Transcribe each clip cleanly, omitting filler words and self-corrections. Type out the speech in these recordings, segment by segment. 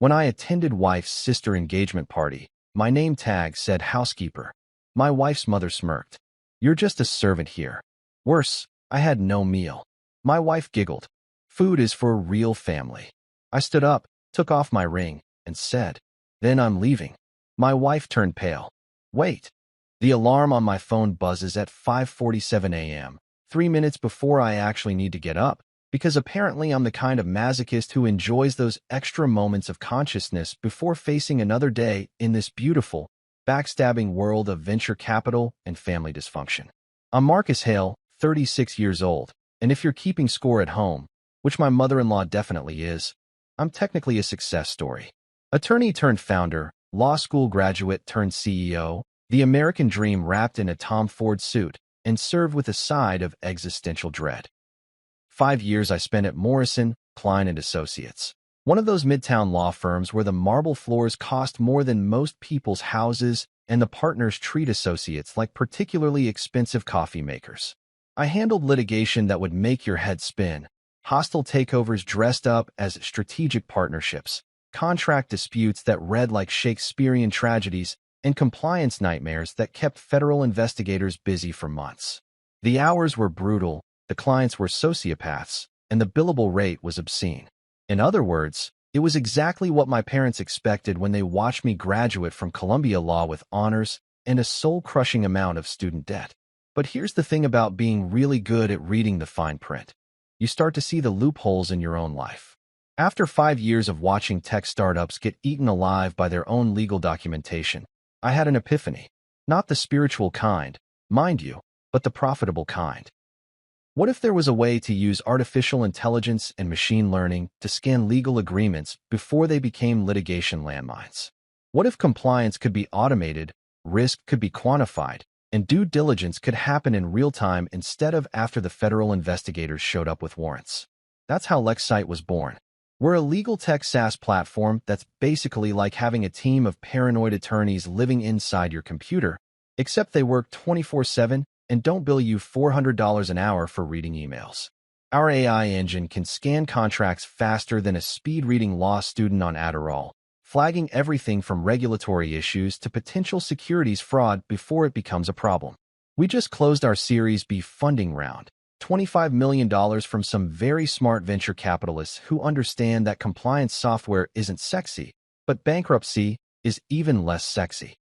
When I attended wife's sister engagement party, my name tag said housekeeper. My wife's mother smirked. You're just a servant here. Worse, I had no meal. My wife giggled. Food is for a real family. I stood up, took off my ring, and said, then I'm leaving. My wife turned pale. Wait. The alarm on my phone buzzes at 5:47 a.m., 3 minutes before I actually need to get up, because apparently I'm the kind of masochist who enjoys those extra moments of consciousness before facing another day in this beautiful, backstabbing world of venture capital and family dysfunction. I'm Marcus Hale, 36 years old, and if you're keeping score at home, which my mother-in-law definitely is, I'm technically a success story. Attorney turned founder, law school graduate turned CEO, the American dream wrapped in a Tom Ford suit, and served with a side of existential dread. 5 years I spent at Morrison, Klein & Associates, one of those midtown law firms where the marble floors cost more than most people's houses and the partners treat associates like particularly expensive coffee makers. I handled litigation that would make your head spin, hostile takeovers dressed up as strategic partnerships, contract disputes that read like Shakespearean tragedies, and compliance nightmares that kept federal investigators busy for months. The hours were brutal, the clients were sociopaths, and the billable rate was obscene. In other words, it was exactly what my parents expected when they watched me graduate from Columbia Law with honors and a soul-crushing amount of student debt. But here's the thing about being really good at reading the fine print. You start to see the loopholes in your own life. After 5 years of watching tech startups get eaten alive by their own legal documentation, I had an epiphany. Not the spiritual kind, mind you, but the profitable kind. What if there was a way to use artificial intelligence and machine learning to scan legal agreements before they became litigation landmines? What if compliance could be automated, risk could be quantified, and due diligence could happen in real time instead of after the federal investigators showed up with warrants? That's how LexSite was born. We're a legal tech SaaS platform that's basically like having a team of paranoid attorneys living inside your computer, except they work 24/7 and don't bill you $400 an hour for reading emails. Our AI engine can scan contracts faster than a speed-reading law student on Adderall, flagging everything from regulatory issues to potential securities fraud before it becomes a problem. We just closed our Series B funding round, $25 million from some very smart venture capitalists who understand that compliance software isn't sexy, but bankruptcy is even less sexy.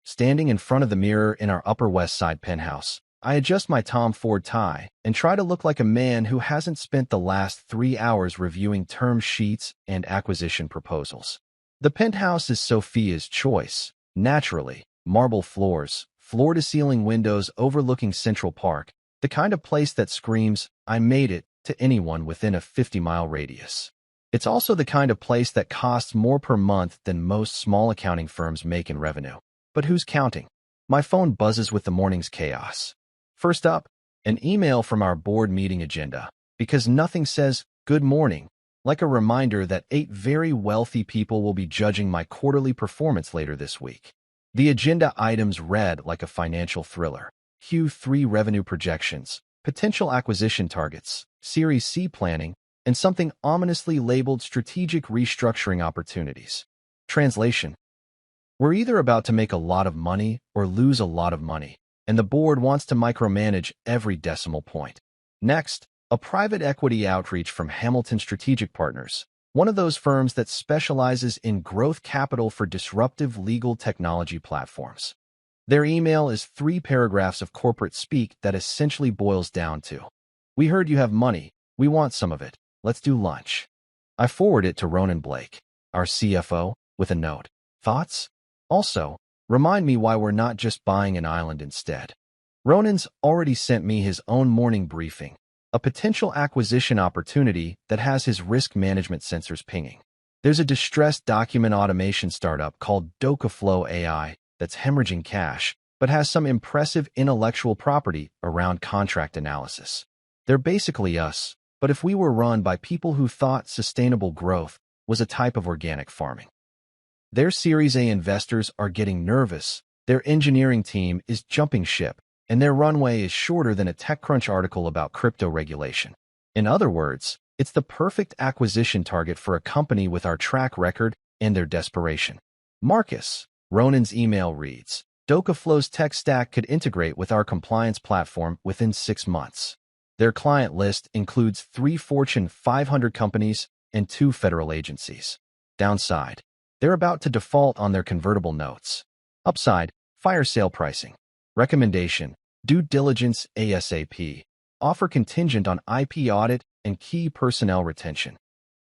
Standing in front of the mirror in our Upper West Side penthouse, I adjust my Tom Ford tie and try to look like a man who hasn't spent the last 3 hours reviewing term sheets and acquisition proposals. The penthouse is Sophia's choice, naturally, marble floors, floor-to-ceiling windows overlooking Central Park, the kind of place that screams, I made it, to anyone within a 50-mile radius. It's also the kind of place that costs more per month than most small accounting firms make in revenue. But who's counting? My phone buzzes with the morning's chaos. First up, an email from our board meeting agenda, because nothing says, good morning, like a reminder that 8 very wealthy people will be judging my quarterly performance later this week. The agenda items read like a financial thriller. Q3 revenue projections, potential acquisition targets, Series C planning, and something ominously labeled strategic restructuring opportunities. Translation: we're either about to make a lot of money or lose a lot of money, and the board wants to micromanage every decimal point. Next, a private equity outreach from Hamilton Strategic Partners, one of those firms that specializes in growth capital for disruptive legal technology platforms. Their email is 3 paragraphs of corporate speak that essentially boils down to, we heard you have money, we want some of it, let's do lunch. I forward it to Ronan Blake, our CFO, with a note. Thoughts? Also, remind me why we're not just buying an island instead. Ronan's already sent me his own morning briefing, a potential acquisition opportunity that has his risk management sensors pinging. There's a distressed document automation startup called DokaFlow AI that's hemorrhaging cash, but has some impressive intellectual property around contract analysis. They're basically us, but if we were run by people who thought sustainable growth was a type of organic farming. Their Series A investors are getting nervous, their engineering team is jumping ship, and their runway is shorter than a TechCrunch article about crypto regulation. In other words, It's the perfect acquisition target for a company with our track record and their desperation. Marcus, Ronan's email reads, DocaFlow's tech stack could integrate with our compliance platform within 6 months. Their client list includes 3 Fortune 500 companies and 2 federal agencies. Downside, they're about to default on their convertible notes. Upside, fire sale pricing. Recommendation, due diligence ASAP. Offer contingent on IP audit and key personnel retention.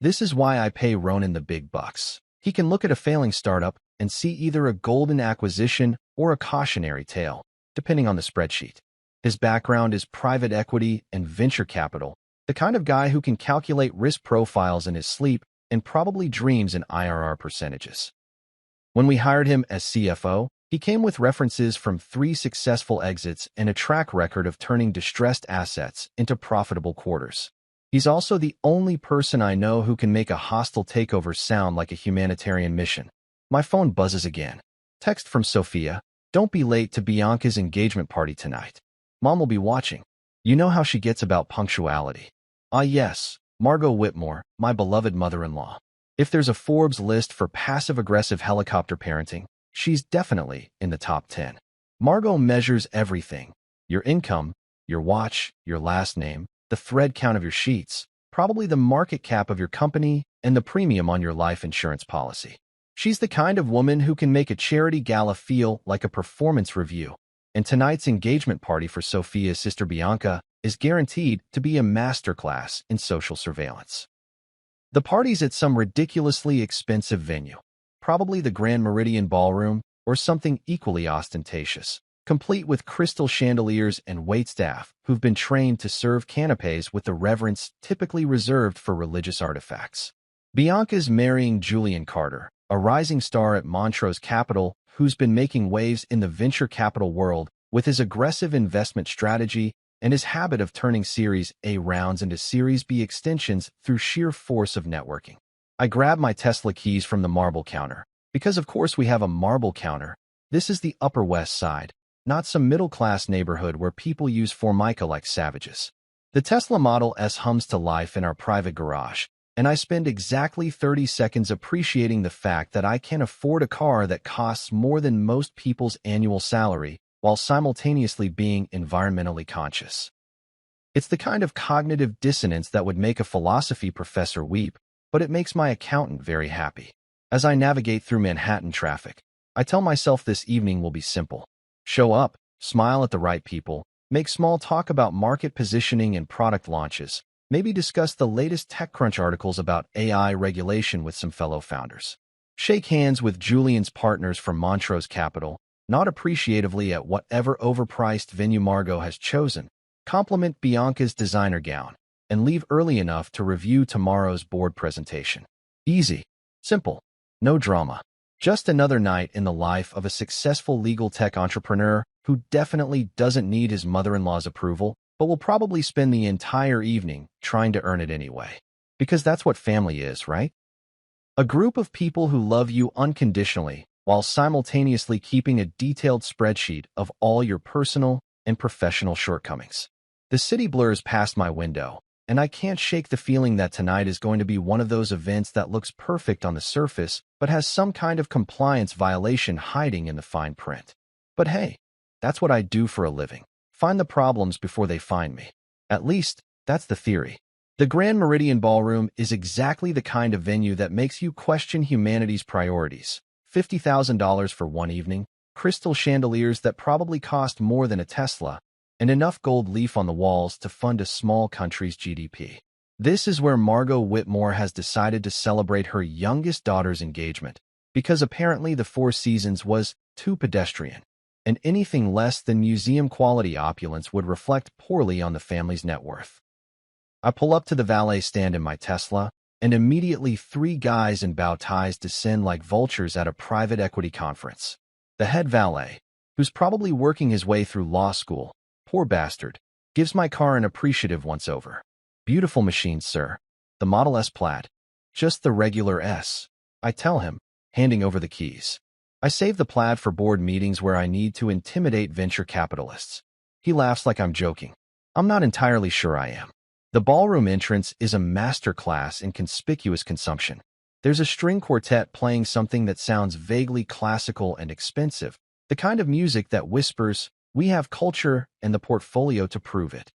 This is why I pay Ronan the big bucks. He can look at a failing startup and see either a golden acquisition or a cautionary tale, depending on the spreadsheet. His background is private equity and venture capital, the kind of guy who can calculate risk profiles in his sleep and probably dreams in IRR percentages. When we hired him as CFO, he came with references from 3 successful exits and a track record of turning distressed assets into profitable quarters. He's also the only person I know who can make a hostile takeover sound like a humanitarian mission. My phone buzzes again. Text from Sophia, don't be late to Bianca's engagement party tonight. Mom will be watching. You know how she gets about punctuality. Ah yes, Margot Whitmore, my beloved mother-in-law. If there's a Forbes list for passive-aggressive helicopter parenting, she's definitely in the top 10. Margot measures everything. Your income, your watch, your last name, the thread count of your sheets, probably the market cap of your company, and the premium on your life insurance policy. She's the kind of woman who can make a charity gala feel like a performance review. And tonight's engagement party for Sophia's sister Bianca is guaranteed to be a masterclass in social surveillance. The party's at some ridiculously expensive venue, probably the Grand Meridian Ballroom or something equally ostentatious, complete with crystal chandeliers and waitstaff who've been trained to serve canapes with the reverence typically reserved for religious artifacts. Bianca's marrying Julian Carter, a rising star at Montrose Capital who's been making waves in the venture capital world with his aggressive investment strategy and his habit of turning Series A rounds into Series B extensions through sheer force of networking. I grab my Tesla keys from the marble counter, because of course we have a marble counter. This is the Upper West Side, not some middle-class neighborhood where people use Formica like savages. The Tesla Model S hums to life in our private garage, and I spend exactly 30 seconds appreciating the fact that I can afford a car that costs more than most people's annual salary while simultaneously being environmentally conscious. It's the kind of cognitive dissonance that would make a philosophy professor weep, but it makes my accountant very happy. As I navigate through Manhattan traffic, I tell myself this evening will be simple. Show up, smile at the right people, make small talk about market positioning and product launches, maybe discuss the latest TechCrunch articles about AI regulation with some fellow founders. Shake hands with Julian's partners from Montrose Capital, nod appreciatively at whatever overpriced venue Margot has chosen, compliment Bianca's designer gown, and leave early enough to review tomorrow's board presentation. Easy, simple, no drama. Just another night in the life of a successful legal tech entrepreneur who definitely doesn't need his mother-in-law's approval, but will probably spend the entire evening trying to earn it anyway. Because that's what family is, right? A group of people who love you unconditionally while simultaneously keeping a detailed spreadsheet of all your personal and professional shortcomings. The city blurs past my window, and I can't shake the feeling that tonight is going to be one of those events that looks perfect on the surface but has some kind of compliance violation hiding in the fine print. But hey, that's what I do for a living. Find the problems before they find me. At least, that's the theory. The Grand Meridian Ballroom is exactly the kind of venue that makes you question humanity's priorities. $50,000 for one evening, crystal chandeliers that probably cost more than a Tesla, and enough gold leaf on the walls to fund a small country's GDP. This is where Margot Whitmore has decided to celebrate her youngest daughter's engagement, because apparently the Four Seasons was too pedestrian, and anything less than museum-quality opulence would reflect poorly on the family's net worth. I pull up to the valet stand in my Tesla, and immediately 3 guys in bow ties descend like vultures at a private equity conference. The head valet, who's probably working his way through law school, poor bastard, gives my car an appreciative once-over. Beautiful machine, sir. The Model S Plaid. Just the regular S, I tell him, handing over the keys. I save the Plaid for board meetings where I need to intimidate venture capitalists. He laughs like I'm joking. I'm not entirely sure I am. The ballroom entrance is a masterclass in conspicuous consumption. There's a string quartet playing something that sounds vaguely classical and expensive, the kind of music that whispers, "We have culture and the portfolio to prove it."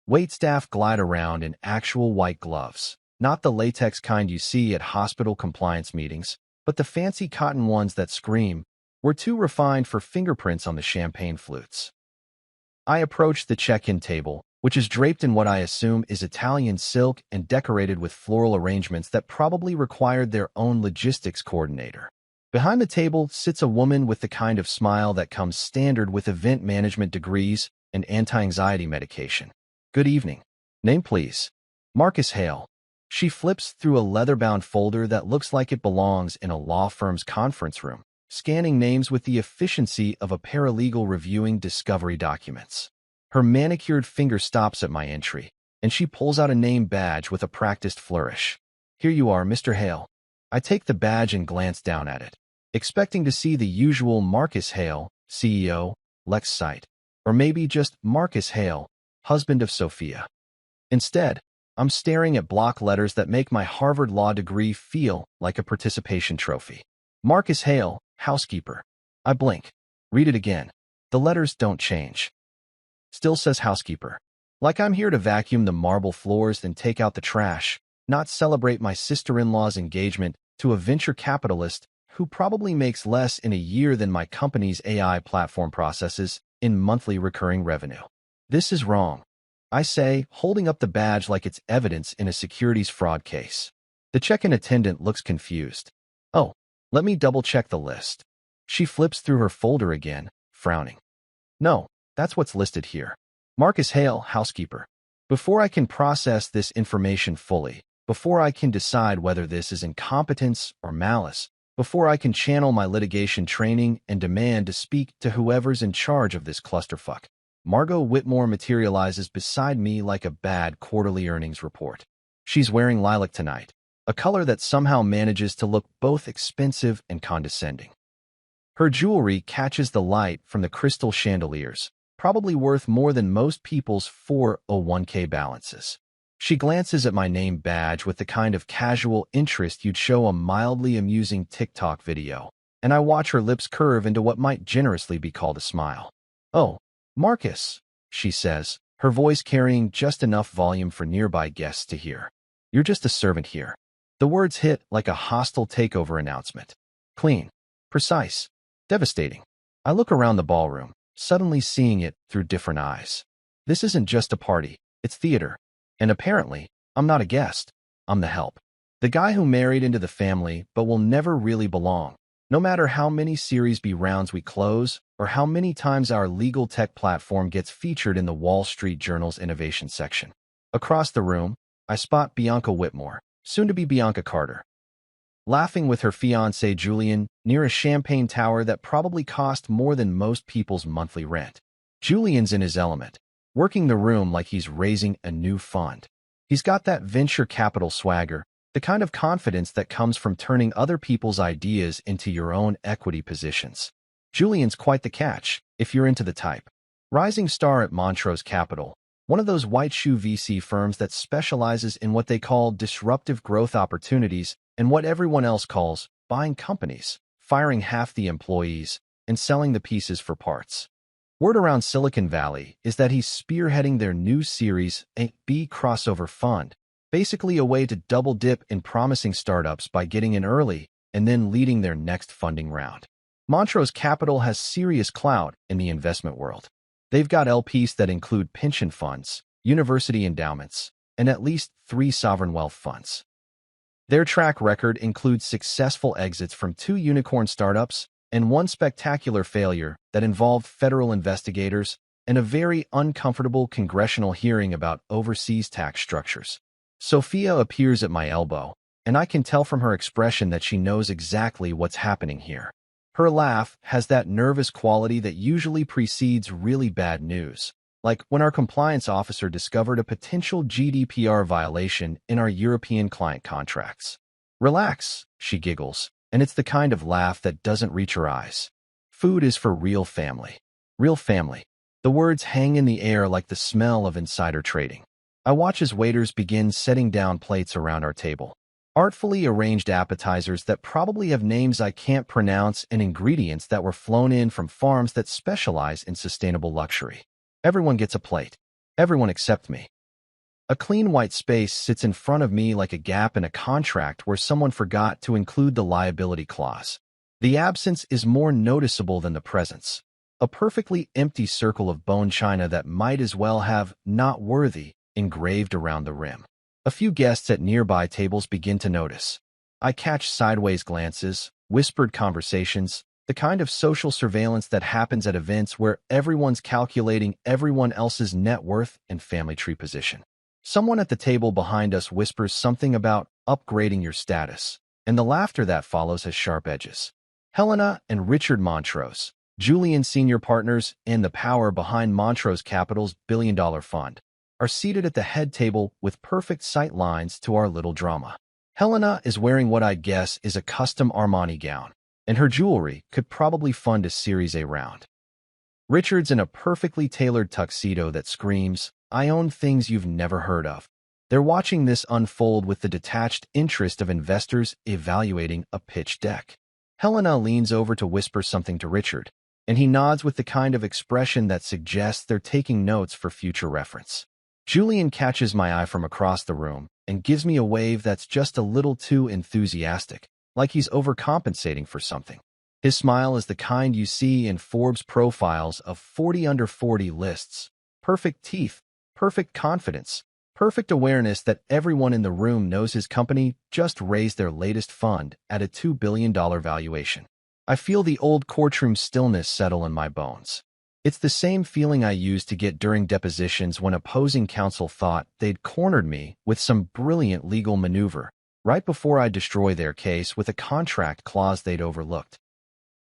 Waitstaff glide around in actual white gloves, not the latex kind you see at hospital compliance meetings, but the fancy cotton ones that scream, "We're too refined for fingerprints on the champagne flutes." I approach the check-in table, which is draped in what I assume is Italian silk and decorated with floral arrangements that probably required their own logistics coordinator. Behind the table sits a woman with the kind of smile that comes standard with event management degrees and anti-anxiety medication. "Good evening. Name, please." "Marcus Hale." She flips through a leather-bound folder that looks like it belongs in a law firm's conference room, scanning names with the efficiency of a paralegal reviewing discovery documents. Her manicured finger stops at my entry, and she pulls out a name badge with a practiced flourish. "Here you are, Mr. Hale." I take the badge and glance down at it, expecting to see the usual Marcus Hale, CEO, Lex site, or maybe just Marcus Hale, husband of Sophia. Instead, I'm staring at block letters that make my Harvard Law degree feel like a participation trophy. Marcus Hale, housekeeper. I blink. Read it again. The letters don't change. Still says housekeeper. Like I'm here to vacuum the marble floors and take out the trash, not celebrate my sister-in-law's engagement to a venture capitalist who probably makes less in a year than my company's AI platform processes in monthly recurring revenue. This is wrong, I say, holding up the badge like it's evidence in a securities fraud case. The check-in attendant looks confused. "Oh, let me double-check the list." She flips through her folder again, frowning. "No, that's what's listed here. Marcus Hale, housekeeper." Before I can process this information fully, before I can decide whether this is incompetence or malice, before I can channel my litigation training and demand to speak to whoever's in charge of this clusterfuck, Margot Whitmore materializes beside me like a bad quarterly earnings report. She's wearing lilac tonight, a color that somehow manages to look both expensive and condescending. Her jewelry catches the light from the crystal chandeliers, probably worth more than most people's 401k balances. She glances at my name badge with the kind of casual interest you'd show a mildly amusing TikTok video, and I watch her lips curve into what might generously be called a smile. "Oh, Marcus," she says, her voice carrying just enough volume for nearby guests to hear. "You're just a servant here." The words hit like a hostile takeover announcement. Clean, precise, devastating. I look around the ballroom, suddenly seeing it through different eyes. This isn't just a party, it's theater. And apparently, I'm not a guest. I'm the help. The guy who married into the family but will never really belong, no matter how many Series B rounds we close or how many times our legal tech platform gets featured in the Wall Street Journal's innovation section. Across the room, I spot Bianca Whitmore, soon to be Bianca Carter, laughing with her fiancé Julian near a champagne tower that probably cost more than most people's monthly rent. Julian's in his element, working the room like he's raising a new fund. He's got that venture capital swagger, the kind of confidence that comes from turning other people's ideas into your own equity positions. Julian's quite the catch, if you're into the type. Rising star at Montrose Capital, one of those white shoe VC firms that specializes in what they call disruptive growth opportunities and what everyone else calls buying companies, firing half the employees, and selling the pieces for parts. Word around Silicon Valley is that he's spearheading their new Series B crossover fund, basically a way to double dip in promising startups by getting in early and then leading their next funding round. Montrose Capital has serious clout in the investment world. They've got LPs that include pension funds, university endowments, and at least 3 sovereign wealth funds. Their track record includes successful exits from 2 unicorn startups and 1 spectacular failure that involved federal investigators and a very uncomfortable congressional hearing about overseas tax structures. Sophia appears at my elbow, and I can tell from her expression that she knows exactly what's happening here. Her laugh has that nervous quality that usually precedes really bad news, like when our compliance officer discovered a potential GDPR violation in our European client contracts. "Relax," she giggles, and it's the kind of laugh that doesn't reach her eyes. Food is for real family. Real family. The words hang in the air like the smell of insider trading. I watch as waiters begin setting down plates around our table. Artfully arranged appetizers that probably have names I can't pronounce and ingredients that were flown in from farms that specialize in sustainable luxury. Everyone gets a plate. Everyone except me. A clean white space sits in front of me like a gap in a contract where someone forgot to include the liability clause. The absence is more noticeable than the presence. A perfectly empty circle of bone china that might as well have "not worthy" engraved around the rim. A few guests at nearby tables begin to notice. I catch sideways glances, whispered conversations, the kind of social surveillance that happens at events where everyone's calculating everyone else's net worth and family tree position. Someone at the table behind us whispers something about upgrading your status, and the laughter that follows has sharp edges. Helena and Richard Montrose, Julian senior partners and the power behind Montrose Capital's billion-dollar fund, are seated at the head table with perfect sight lines to our little drama. Helena is wearing what I'd guess is a custom Armani gown, and her jewelry could probably fund a Series A round. Richard's in a perfectly tailored tuxedo that screams, "I own things you've never heard of." They're watching this unfold with the detached interest of investors evaluating a pitch deck. Helena leans over to whisper something to Richard, and he nods with the kind of expression that suggests they're taking notes for future reference. Julian catches my eye from across the room and gives me a wave that's just a little too enthusiastic, like he's overcompensating for something. His smile is the kind you see in Forbes profiles of 40 under 40 lists. Perfect teeth, perfect confidence, perfect awareness that everyone in the room knows his company just raised their latest fund at a $2 billion valuation. I feel the old courtroom stillness settle in my bones. It's the same feeling I used to get during depositions when opposing counsel thought they'd cornered me with some brilliant legal maneuver right before I destroy their case with a contract clause they'd overlooked.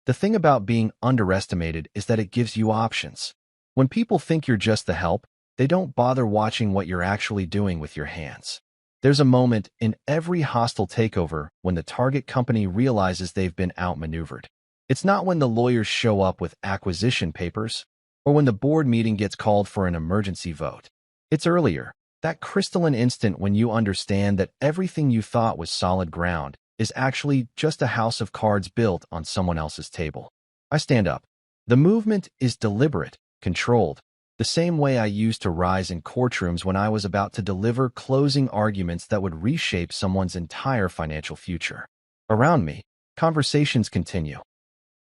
The thing about being underestimated is that it gives you options. When people think you're just the help, they don't bother watching what you're actually doing with your hands. There's a moment in every hostile takeover when the target company realizes they've been outmaneuvered. It's not when the lawyers show up with acquisition papers or when the board meeting gets called for an emergency vote. It's earlier, that crystalline instant when you understand that everything you thought was solid ground is actually just a house of cards built on someone else's table. I stand up. The movement is deliberate, controlled, the same way I used to rise in courtrooms when I was about to deliver closing arguments that would reshape someone's entire financial future. Around me, conversations continue.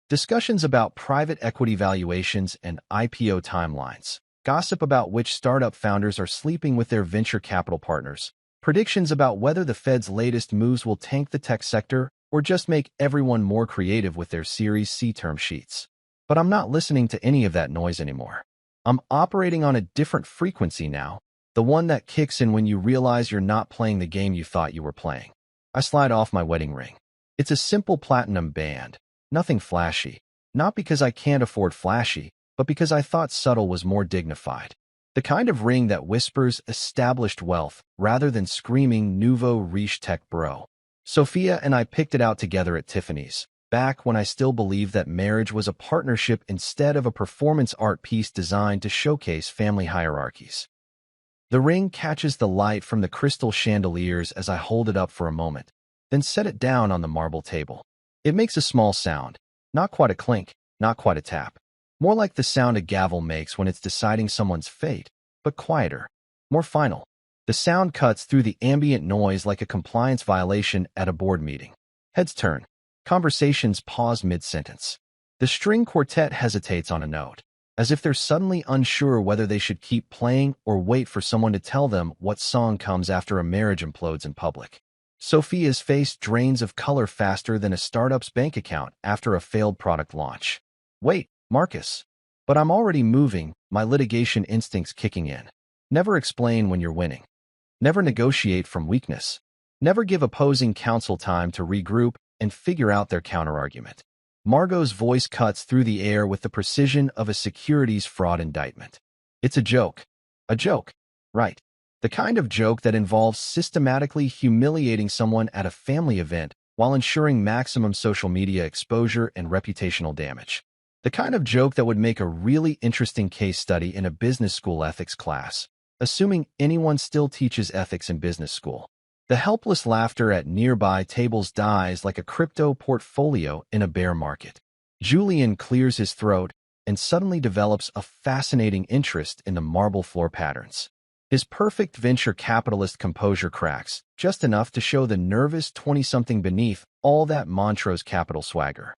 Discussions about private equity valuations and IPO timelines, gossip about which startup founders are sleeping with their venture capital partners, predictions about whether the Fed's latest moves will tank the tech sector or just make everyone more creative with their Series C term sheets. But I'm not listening to any of that noise anymore. I'm operating on a different frequency now, the one that kicks in when you realize you're not playing the game you thought you were playing. I slide off my wedding ring. It's a simple platinum band. Nothing flashy. Not because I can't afford flashy, but because I thought subtle was more dignified. The kind of ring that whispers established wealth rather than screaming nouveau riche tech bro. Sophia and I picked it out together at Tiffany's, back when I still believed that marriage was a partnership instead of a performance art piece designed to showcase family hierarchies. The ring catches the light from the crystal chandeliers as I hold it up for a moment, then set it down on the marble table. It makes a small sound, not quite a clink, not quite a tap. More like the sound a gavel makes when it's deciding someone's fate, but quieter, more final. The sound cuts through the ambient noise like a compliance violation at a board meeting. Heads turn. Conversations pause mid-sentence. The string quartet hesitates on a note, as if they're suddenly unsure whether they should keep playing or wait for someone to tell them what song comes after a marriage implodes in public. Sophia's face drains of color faster than a startup's bank account after a failed product launch. Wait, Marcus. But I'm already moving, my litigation instincts kicking in. Never explain when you're winning. Never negotiate from weakness. Never give opposing counsel time to regroup and figure out their counterargument. Margot's voice cuts through the air with the precision of a securities fraud indictment. It's a joke. A joke. Right. The kind of joke that involves systematically humiliating someone at a family event while ensuring maximum social media exposure and reputational damage. The kind of joke that would make a really interesting case study in a business school ethics class. assuming anyone still teaches ethics in business school. The helpless laughter at nearby tables dies like a crypto portfolio in a bear market. Julian clears his throat and suddenly develops a fascinating interest in the marble floor patterns. His perfect venture capitalist composure cracks, just enough to show the nervous 20-something beneath all that Montrose capital swagger.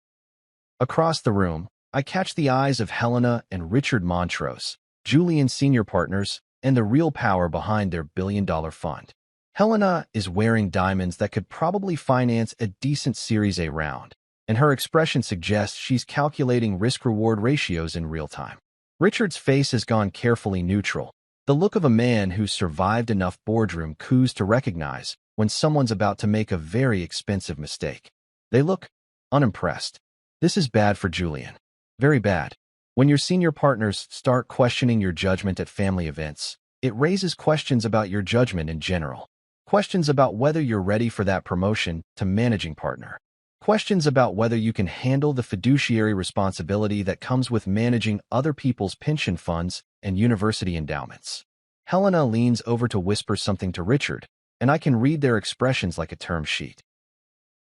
Across the room, I catch the eyes of Helena and Richard Montrose, Julian's senior partners, and the real power behind their billion-dollar fund. Helena is wearing diamonds that could probably finance a decent Series A round, and her expression suggests she's calculating risk-reward ratios in real time. Richard's face has gone carefully neutral, the look of a man who's survived enough boardroom coups to recognize when someone's about to make a very expensive mistake. They look unimpressed. This is bad for Julian. Very bad. When your senior partners start questioning your judgment at family events, it raises questions about your judgment in general. Questions about whether you're ready for that promotion to managing partner. Questions about whether you can handle the fiduciary responsibility that comes with managing other people's pension funds and university endowments. Helena leans over to whisper something to Richard, and I can read their expressions like a term sheet.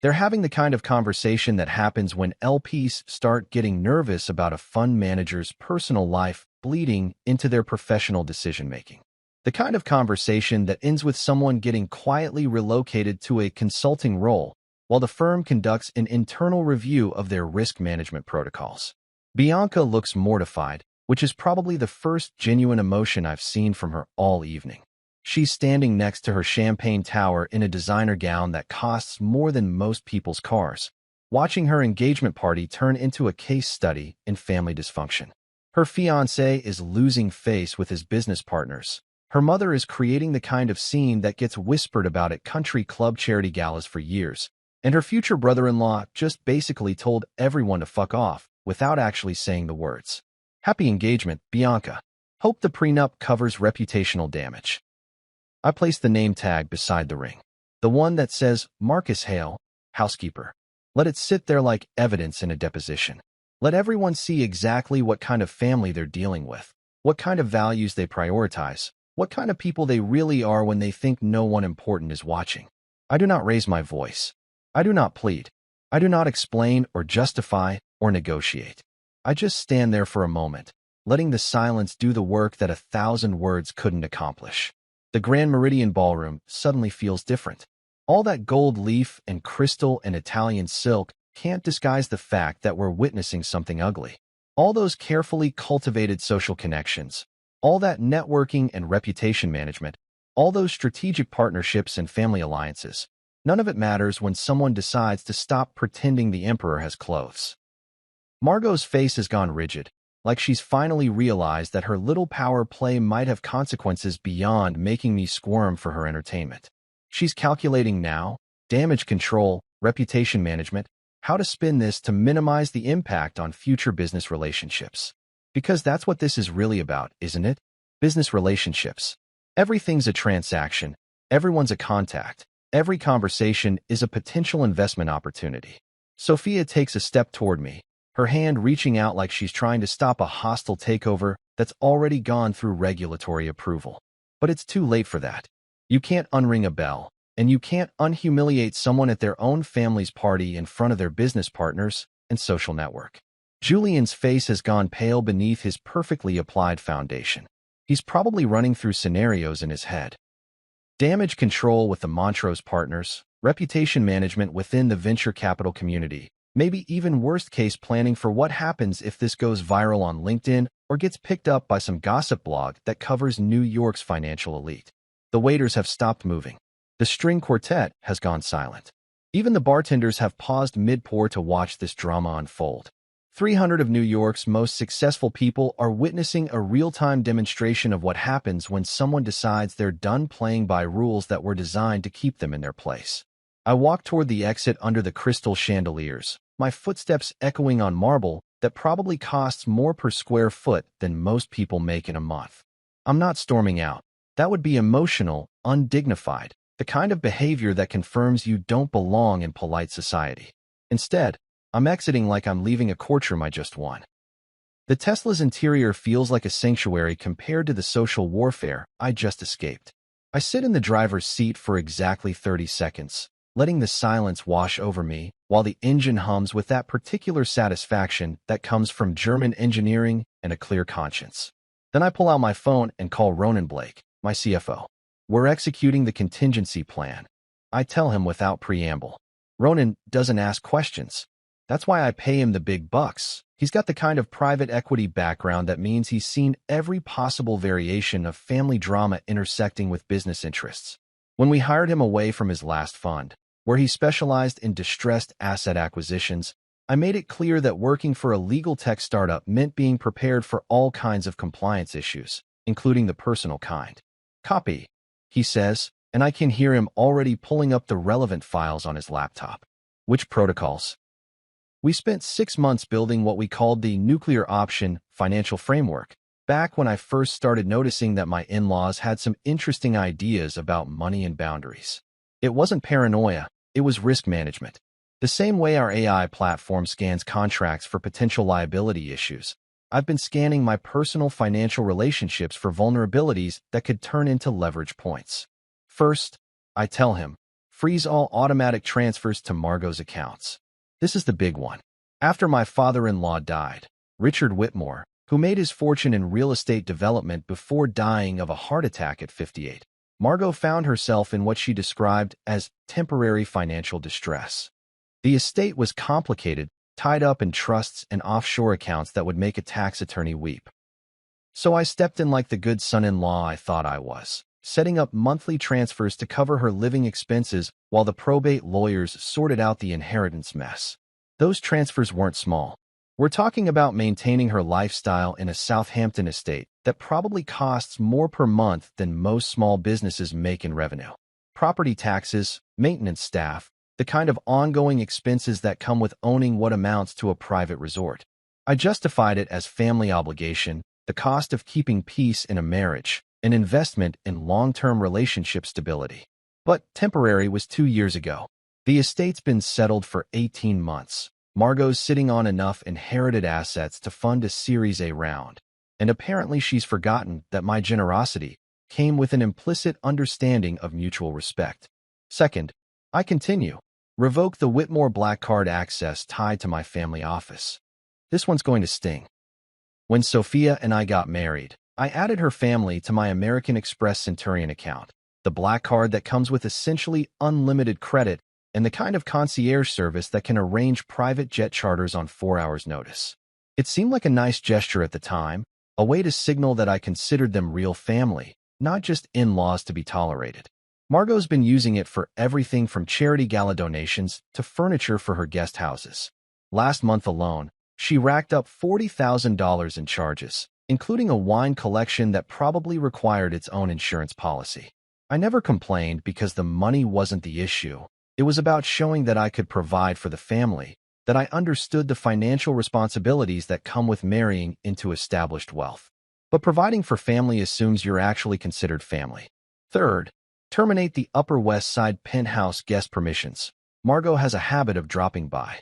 They're having the kind of conversation that happens when LPs start getting nervous about a fund manager's personal life bleeding into their professional decision-making. The kind of conversation that ends with someone getting quietly relocated to a consulting role while the firm conducts an internal review of their risk management protocols. Bianca looks mortified, which is probably the first genuine emotion I've seen from her all evening. She's standing next to her champagne tower in a designer gown that costs more than most people's cars, watching her engagement party turn into a case study in family dysfunction. Her fiancé is losing face with his business partners. Her mother is creating the kind of scene that gets whispered about at country club charity galas for years, and her future brother-in-law just basically told everyone to fuck off without actually saying the words. Happy engagement, Bianca. Hope the prenup covers reputational damage. I place the name tag beside the ring. The one that says, Marcus Hale, housekeeper. Let it sit there like evidence in a deposition. Let everyone see exactly what kind of family they're dealing with, what kind of values they prioritize, what kind of people they really are when they think no one important is watching. I do not raise my voice. I do not plead. I do not explain or justify or negotiate. I just stand there for a moment, letting the silence do the work that 1,000 words couldn't accomplish. The Grand Meridian Ballroom suddenly feels different. All that gold leaf and crystal and Italian silk can't disguise the fact that we're witnessing something ugly. All those carefully cultivated social connections, all that networking and reputation management, all those strategic partnerships and family alliances, none of it matters when someone decides to stop pretending the emperor has clothes. Margot's face has gone rigid, like she's finally realized that her little power play might have consequences beyond making me squirm for her entertainment. She's calculating now, damage control, reputation management, how to spin this to minimize the impact on future business relationships. Because that's what this is really about, isn't it? Business relationships. Everything's a transaction. Everyone's a contact. Every conversation is a potential investment opportunity. Sophia takes a step toward me, her hand reaching out like she's trying to stop a hostile takeover that's already gone through regulatory approval. But it's too late for that. You can't unring a bell, and you can't unhumiliate someone at their own family's party in front of their business partners and social network. Julian's face has gone pale beneath his perfectly applied foundation. He's probably running through scenarios in his head. Damage control with the Montrose partners, reputation management within the venture capital community, maybe even worst-case planning for what happens if this goes viral on LinkedIn or gets picked up by some gossip blog that covers New York's financial elite. The waiters have stopped moving. The string quartet has gone silent. Even the bartenders have paused mid-pour to watch this drama unfold. 300 of New York's most successful people are witnessing a real-time demonstration of what happens when someone decides they're done playing by rules that were designed to keep them in their place. I walk toward the exit under the crystal chandeliers, my footsteps echoing on marble that probably costs more per square foot than most people make in a month. I'm not storming out. That would be emotional, undignified, the kind of behavior that confirms you don't belong in polite society. Instead, I'm exiting like I'm leaving a courtroom I just won. The Tesla's interior feels like a sanctuary compared to the social warfare I just escaped. I sit in the driver's seat for exactly 30 seconds, letting the silence wash over me while the engine hums with that particular satisfaction that comes from German engineering and a clear conscience. Then I pull out my phone and call Ronan Blake, my CFO. We're executing the contingency plan. I tell him without preamble. Ronan doesn't ask questions. That's why I pay him the big bucks. He's got the kind of private equity background that means he's seen every possible variation of family drama intersecting with business interests. When we hired him away from his last fund, where he specialized in distressed asset acquisitions, I made it clear that working for a legal tech startup meant being prepared for all kinds of compliance issues, including the personal kind. Copy, he says, and I can hear him already pulling up the relevant files on his laptop. Which protocols? We spent 6 months building what we called the nuclear option financial framework, back when I first started noticing that my in-laws had some interesting ideas about money and boundaries. It wasn't paranoia, it was risk management. The same way our AI platform scans contracts for potential liability issues, I've been scanning my personal financial relationships for vulnerabilities that could turn into leverage points. First, I tell him, freeze all automatic transfers to Margot's accounts. This is the big one. After my father-in-law died, Richard Whitmore, who made his fortune in real estate development before dying of a heart attack at 58, Margot found herself in what she described as temporary financial distress. The estate was complicated, tied up in trusts and offshore accounts that would make a tax attorney weep. So I stepped in like the good son-in-law I thought I was, setting up monthly transfers to cover her living expenses while the probate lawyers sorted out the inheritance mess. Those transfers weren't small. We're talking about maintaining her lifestyle in a Southampton estate that probably costs more per month than most small businesses make in revenue. Property taxes, maintenance staff, the kind of ongoing expenses that come with owning what amounts to a private resort. I justified it as family obligation, the cost of keeping peace in a marriage, an investment in long-term relationship stability. But temporary was 2 years ago. The estate's been settled for 18 months. Margot's sitting on enough inherited assets to fund a Series A round. And apparently she's forgotten that my generosity came with an implicit understanding of mutual respect. Second, I continue. Revoke the Whitmore Black Card access tied to my family office. This one's going to sting. When Sophia and I got married, I added her family to my American Express Centurion account, the Black Card that comes with essentially unlimited credit and the kind of concierge service that can arrange private jet charters on 4 hours' notice. It seemed like a nice gesture at the time, a way to signal that I considered them real family, not just in-laws to be tolerated. Margot's been using it for everything from charity gala donations to furniture for her guest houses. Last month alone, she racked up $40,000 in charges, including a wine collection that probably required its own insurance policy. I never complained because the money wasn't the issue. It was about showing that I could provide for the family, that I understood the financial responsibilities that come with marrying into established wealth. But providing for family assumes you're actually considered family. Third, terminate the Upper West Side penthouse guest permissions. Margot has a habit of dropping by.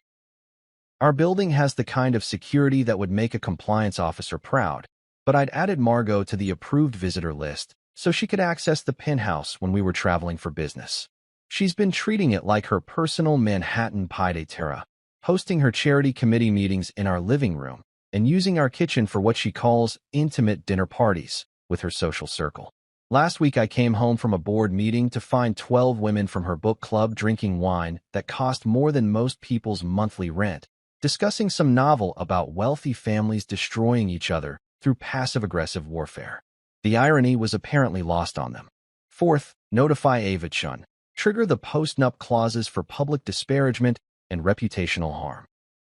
Our building has the kind of security that would make a compliance officer proud, but I'd added Margot to the approved visitor list so she could access the penthouse when we were traveling for business. She's been treating it like her personal Manhattan pied a terra, hosting her charity committee meetings in our living room and using our kitchen for what she calls intimate dinner parties with her social circle. Last week I came home from a board meeting to find 12 women from her book club drinking wine that cost more than most people's monthly rent, discussing some novel about wealthy families destroying each other through passive-aggressive warfare. The irony was apparently lost on them. Fourth, notify Ava Chun. Trigger the post-nup clauses for public disparagement and reputational harm.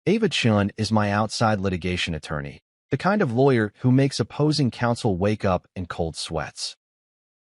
Ava Chun is my outside litigation attorney, the kind of lawyer who makes opposing counsel wake up in cold sweats.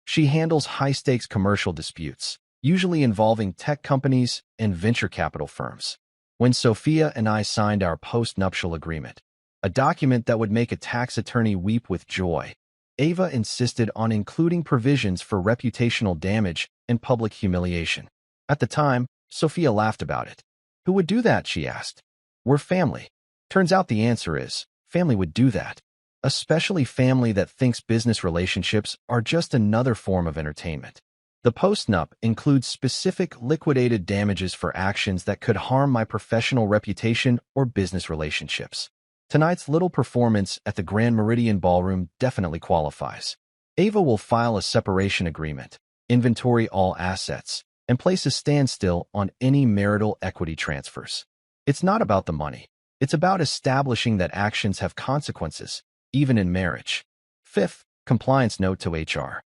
She handles high-stakes commercial disputes, usually involving tech companies and venture capital firms. When Sophia and I signed our post-nuptial agreement, a document that would make a tax attorney weep with joy, Ava insisted on including provisions for reputational damage and public humiliation. At the time, Sophia laughed about it. Who would do that, she asked. We're family. Turns out the answer is family would do that. Especially family that thinks business relationships are just another form of entertainment. The post-nup includes specific liquidated damages for actions that could harm my professional reputation or business relationships. Tonight's little performance at the Grand Meridian Ballroom definitely qualifies. Ava will file a separation agreement, inventory all assets, and place a standstill on any marital equity transfers. It's not about the money. It's about establishing that actions have consequences, even in marriage. Fifth, compliance note to HR.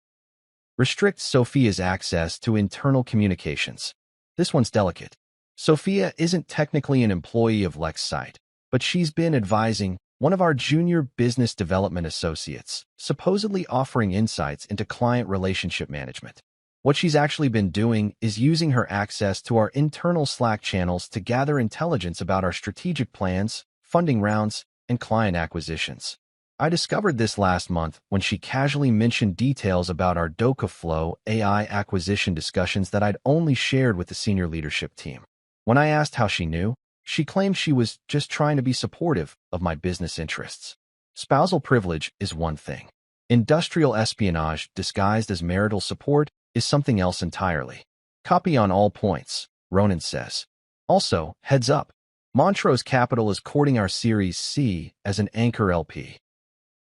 Restrict Sophia's access to internal communications. This one's delicate. Sophia isn't technically an employee of LexSite, but she's been advising one of our junior business development associates, supposedly offering insights into client relationship management. What she's actually been doing is using her access to our internal Slack channels to gather intelligence about our strategic plans, funding rounds, and client acquisitions. I discovered this last month when she casually mentioned details about our DokaFlow AI acquisition discussions that I'd only shared with the senior leadership team. When I asked how she knew, she claimed she was just trying to be supportive of my business interests. Spousal privilege is one thing. Industrial espionage disguised as marital support is something else entirely. Copy on all points, Ronan says. Also, heads up, Montrose Capital is courting our Series C as an anchor LP.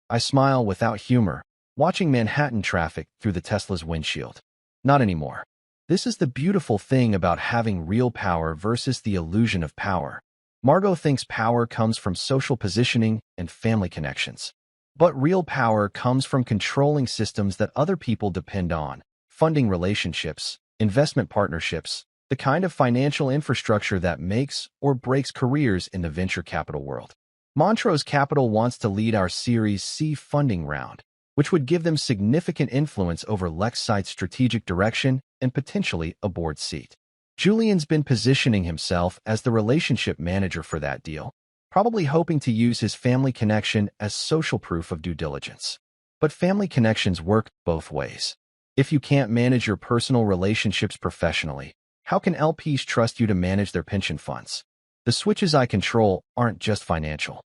I smile without humor, watching Manhattan traffic through the Tesla's windshield. Not anymore. This is the beautiful thing about having real power versus the illusion of power. Margot thinks power comes from social positioning and family connections. But real power comes from controlling systems that other people depend on, funding relationships, investment partnerships, the kind of financial infrastructure that makes or breaks careers in the venture capital world. Montrose Capital wants to lead our Series C funding round, which would give them significant influence over LexSite's strategic direction and potentially a board seat. Julian's been positioning himself as the relationship manager for that deal, probably hoping to use his family connection as social proof of due diligence. But family connections work both ways. If you can't manage your personal relationships professionally, how can LPs trust you to manage their pension funds? The switches I control aren't just financial.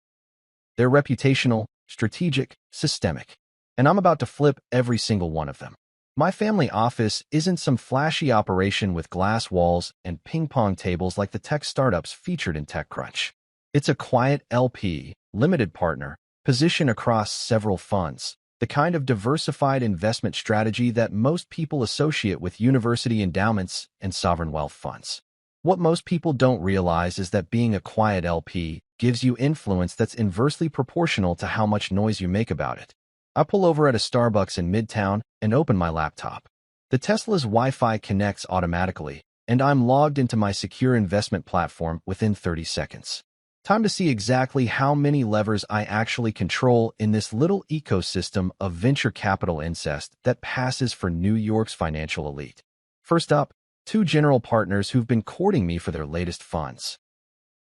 They're reputational, strategic, systemic. And I'm about to flip every single one of them. My family office isn't some flashy operation with glass walls and ping-pong tables like the tech startups featured in TechCrunch. It's a quiet LP, limited partner, position across several funds, the kind of diversified investment strategy that most people associate with university endowments and sovereign wealth funds. What most people don't realize is that being a quiet LP gives you influence that's inversely proportional to how much noise you make about it. I pull over at a Starbucks in Midtown and open my laptop. The Tesla's Wi-Fi connects automatically, and I'm logged into my secure investment platform within 30 seconds. Time to see exactly how many levers I actually control in this little ecosystem of venture capital incest that passes for New York's financial elite. First up, two general partners who've been courting me for their latest funds.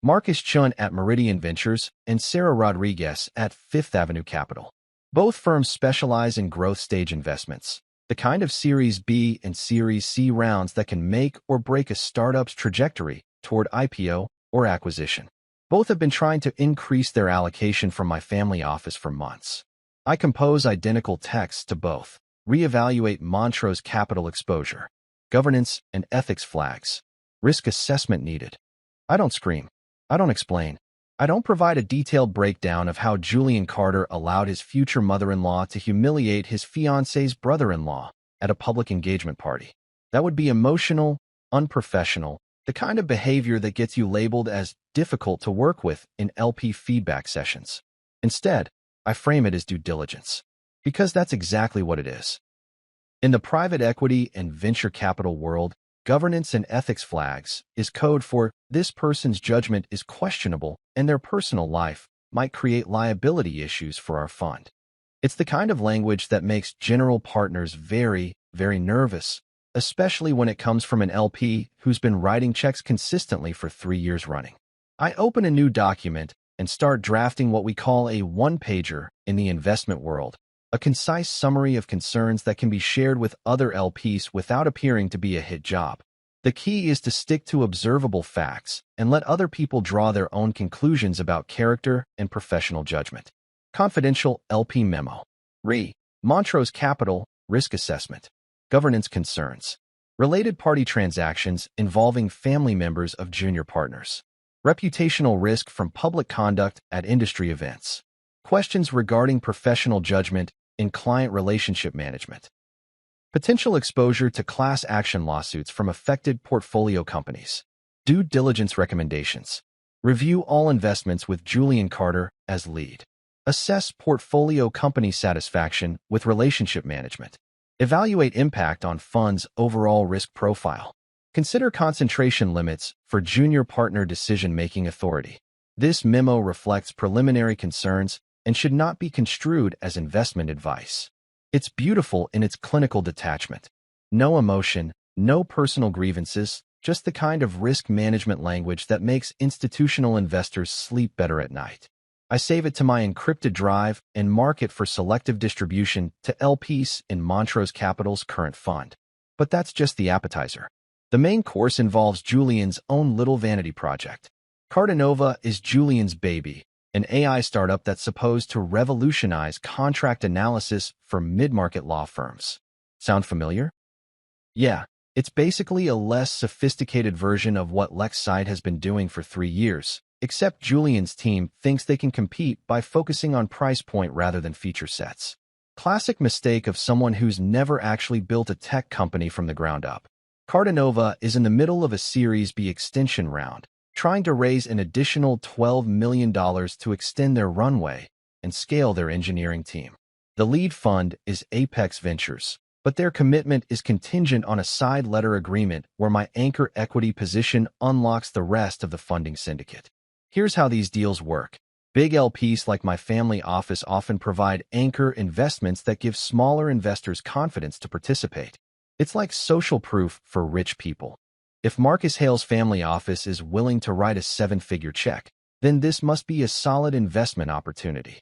Marcus Chun at Meridian Ventures and Sarah Rodriguez at Fifth Avenue Capital. Both firms specialize in growth stage investments, the kind of Series B and Series C rounds that can make or break a startup's trajectory toward IPO or acquisition. Both have been trying to increase their allocation from my family office for months. I compose identical texts to both, reevaluate Montrose Capital exposure, governance and ethics flags, risk assessment needed. I don't scream. I don't explain. I don't provide a detailed breakdown of how Julian Carter allowed his future mother-in-law to humiliate his fiancé's brother-in-law at a public engagement party. That would be emotional, unprofessional, the kind of behavior that gets you labeled as difficult to work with in LP feedback sessions. Instead, I frame it as due diligence, because that's exactly what it is. In the private equity and venture capital world, governance and ethics flags is code for this person's judgment is questionable and their personal life might create liability issues for our fund. It's the kind of language that makes general partners very, very nervous, especially when it comes from an LP who's been writing checks consistently for 3 years running. I open a new document and start drafting what we call a one-pager in the investment world, a concise summary of concerns that can be shared with other LPs without appearing to be a hit job. The key is to stick to observable facts and let other people draw their own conclusions about character and professional judgment. Confidential LP Memo. Montrose Capital Risk Assessment. Governance Concerns. Related party transactions involving family members of junior partners. Reputational risk from public conduct at industry events. Questions regarding professional judgment in client relationship management. Potential exposure to class action lawsuits from affected portfolio companies. Due diligence recommendations. Review all investments with Julian Carter as lead. Assess portfolio company satisfaction with relationship management. Evaluate impact on funds' overall risk profile. Consider concentration limits for junior partner decision-making authority. This memo reflects preliminary concerns and should not be construed as investment advice. It's beautiful in its clinical detachment. No emotion, no personal grievances, just the kind of risk management language that makes institutional investors sleep better at night. I save it to my encrypted drive and mark it for selective distribution to LPs in Montrose Capital's current fund. But that's just the appetizer. The main course involves Julian's own little vanity project. Cardinova is Julian's baby, an AI startup that's supposed to revolutionize contract analysis for mid-market law firms. Sound familiar? Yeah, it's basically a less sophisticated version of what Lexside has been doing for 3 years, except Julian's team thinks they can compete by focusing on price point rather than feature sets. Classic mistake of someone who's never actually built a tech company from the ground up. Cardinova is in the middle of a Series B extension round, trying to raise an additional $12 million to extend their runway and scale their engineering team. The lead fund is Apex Ventures, but their commitment is contingent on a side letter agreement where my anchor equity position unlocks the rest of the funding syndicate. Here's how these deals work. Big LPs like my family office often provide anchor investments that give smaller investors confidence to participate. It's like social proof for rich people. If Marcus Hale's family office is willing to write a 7-figure check, then this must be a solid investment opportunity.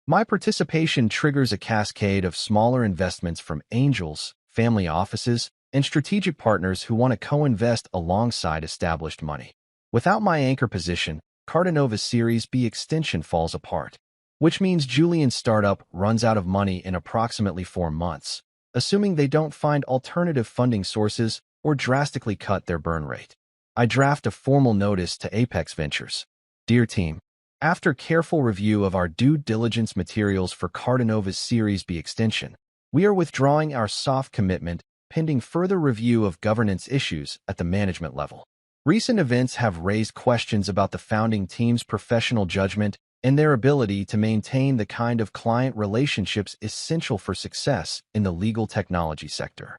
My participation triggers a cascade of smaller investments from angels, family offices, and strategic partners who want to co-invest alongside established money. Without my anchor position, Cardinova's Series B extension falls apart, which means Julian's startup runs out of money in approximately 4 months, assuming they don't find alternative funding sources or drastically cut their burn rate. I draft a formal notice to Apex Ventures. Dear team, after careful review of our due diligence materials for Cardinova's Series B extension, we are withdrawing our soft commitment pending further review of governance issues at the management level. Recent events have raised questions about the founding team's professional judgment and their ability to maintain the kind of client relationships essential for success in the legal technology sector.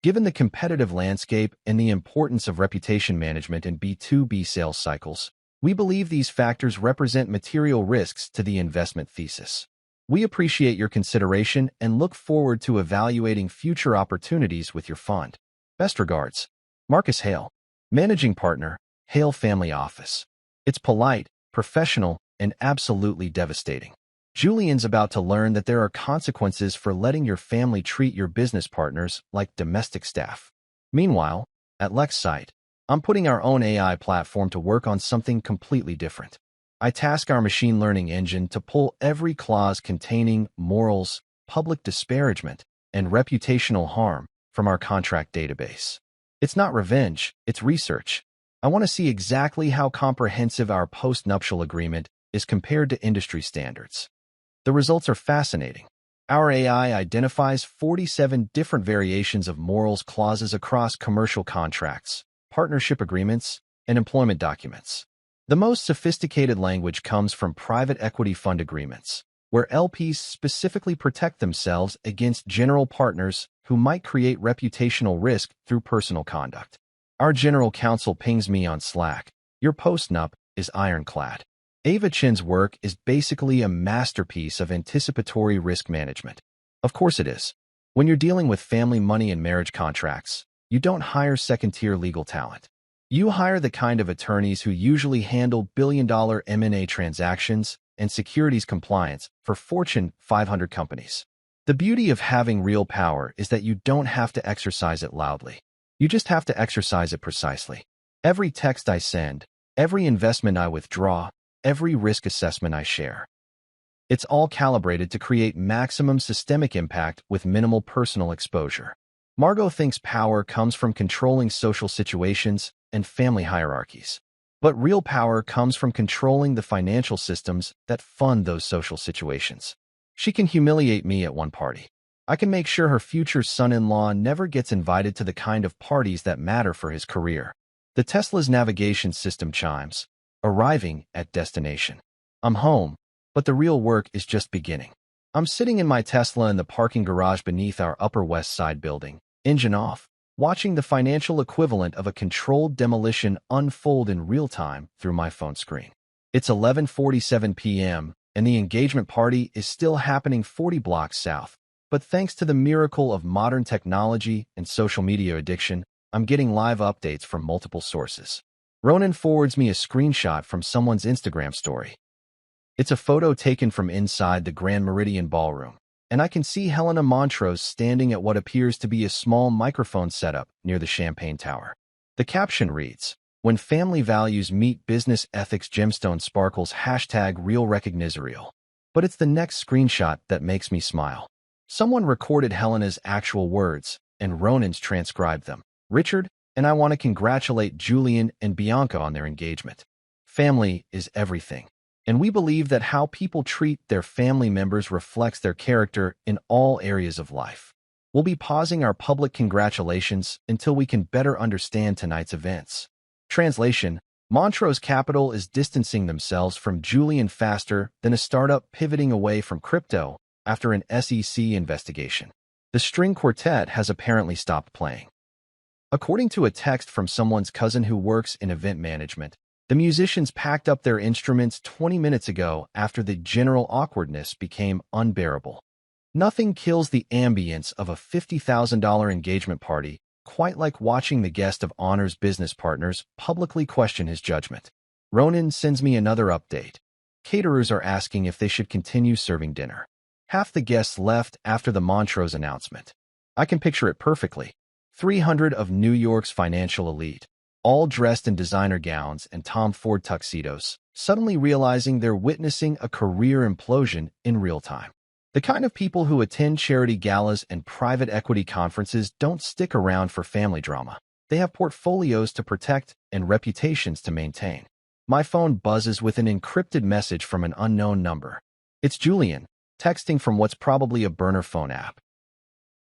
Given the competitive landscape and the importance of reputation management in B2B sales cycles, we believe these factors represent material risks to the investment thesis. We appreciate your consideration and look forward to evaluating future opportunities with your fund. Best regards, Marcus Hale, Managing Partner, Hale Family Office. It's polite, professional, and absolutely devastating. Julian's about to learn that there are consequences for letting your family treat your business partners like domestic staff. Meanwhile, at Lexside, I'm putting our own AI platform to work on something completely different. I task our machine learning engine to pull every clause containing morals, public disparagement, and reputational harm from our contract database. It's not revenge, it's research. I want to see exactly how comprehensive our post-nuptial agreement is compared to industry standards. The results are fascinating. Our AI identifies 47 different variations of morals clauses across commercial contracts, partnership agreements, and employment documents. The most sophisticated language comes from private equity fund agreements, where LPs specifically protect themselves against general partners who might create reputational risk through personal conduct. Our general counsel pings me on Slack. Your post-nup is ironclad. Ava Chin's work is basically a masterpiece of anticipatory risk management. Of course it is. When you're dealing with family money and marriage contracts, you don't hire second-tier legal talent. You hire the kind of attorneys who usually handle billion-dollar M&A transactions and securities compliance for Fortune 500 companies. The beauty of having real power is that you don't have to exercise it loudly. You just have to exercise it precisely. Every text I send, every investment I withdraw, every risk assessment I share. It's all calibrated to create maximum systemic impact with minimal personal exposure. Margot thinks power comes from controlling social situations and family hierarchies. But real power comes from controlling the financial systems that fund those social situations. She can humiliate me at one party. I can make sure her future son-in-law never gets invited to the kind of parties that matter for his career. The Tesla's navigation system chimes, arriving at destination. I'm home, but the real work is just beginning. I'm sitting in my Tesla in the parking garage beneath our Upper West Side building, engine off, watching the financial equivalent of a controlled demolition unfold in real time through my phone screen. It's 11:47 p.m., and the engagement party is still happening 40 blocks south. But thanks to the miracle of modern technology and social media addiction, I'm getting live updates from multiple sources. Ronan forwards me a screenshot from someone's Instagram story. It's a photo taken from inside the Grand Meridian Ballroom, and I can see Helena Montrose standing at what appears to be a small microphone setup near the Champagne Tower. The caption reads, "When family values meet business ethics, gemstone sparkles, #RealRecognizeReal." But it's the next screenshot that makes me smile. Someone recorded Helena's actual words, and Ronan's transcribed them. "Richard and I want to congratulate Julian and Bianca on their engagement. Family is everything. And we believe that how people treat their family members reflects their character in all areas of life. We'll be pausing our public congratulations until we can better understand tonight's events." Translation: Montrose Capital is distancing themselves from Julian faster than a startup pivoting away from crypto after an SEC investigation. The string quartet has apparently stopped playing. According to a text from someone's cousin who works in event management, the musicians packed up their instruments 20 minutes ago after the general awkwardness became unbearable. Nothing kills the ambience of a $50,000 engagement party quite like watching the guest of honor's business partners publicly question his judgment. Ronan sends me another update. Caterers are asking if they should continue serving dinner. Half the guests left after the Montrose announcement. I can picture it perfectly. 300 of New York's financial elite, all dressed in designer gowns and Tom Ford tuxedos, suddenly realizing they're witnessing a career implosion in real time. The kind of people who attend charity galas and private equity conferences don't stick around for family drama. They have portfolios to protect and reputations to maintain. My phone buzzes with an encrypted message from an unknown number. It's Julian, texting from what's probably a burner phone app.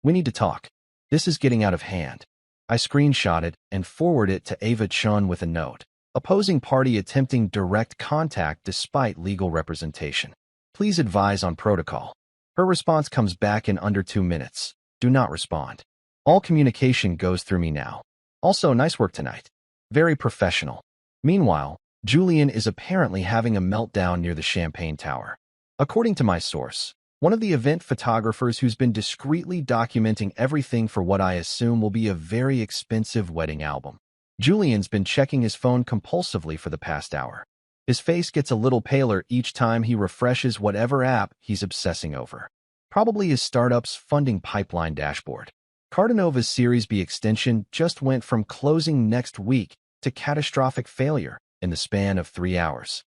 "We need to talk. This is getting out of hand." I screenshot it and forward it to Ava Chun with a note. Opposing party attempting direct contact despite legal representation. Please advise on protocol. Her response comes back in under 2 minutes. Do not respond. All communication goes through me now. Also, nice work tonight. Very professional. Meanwhile, Julian is apparently having a meltdown near the Champagne Tower. According to my source, one of the event photographers who's been discreetly documenting everything for what I assume will be a very expensive wedding album. Julian's been checking his phone compulsively for the past hour. His face gets a little paler each time he refreshes whatever app he's obsessing over. Probably his startup's funding pipeline dashboard. Cardanova's Series B extension just went from closing next week to catastrophic failure in the span of 3 hours.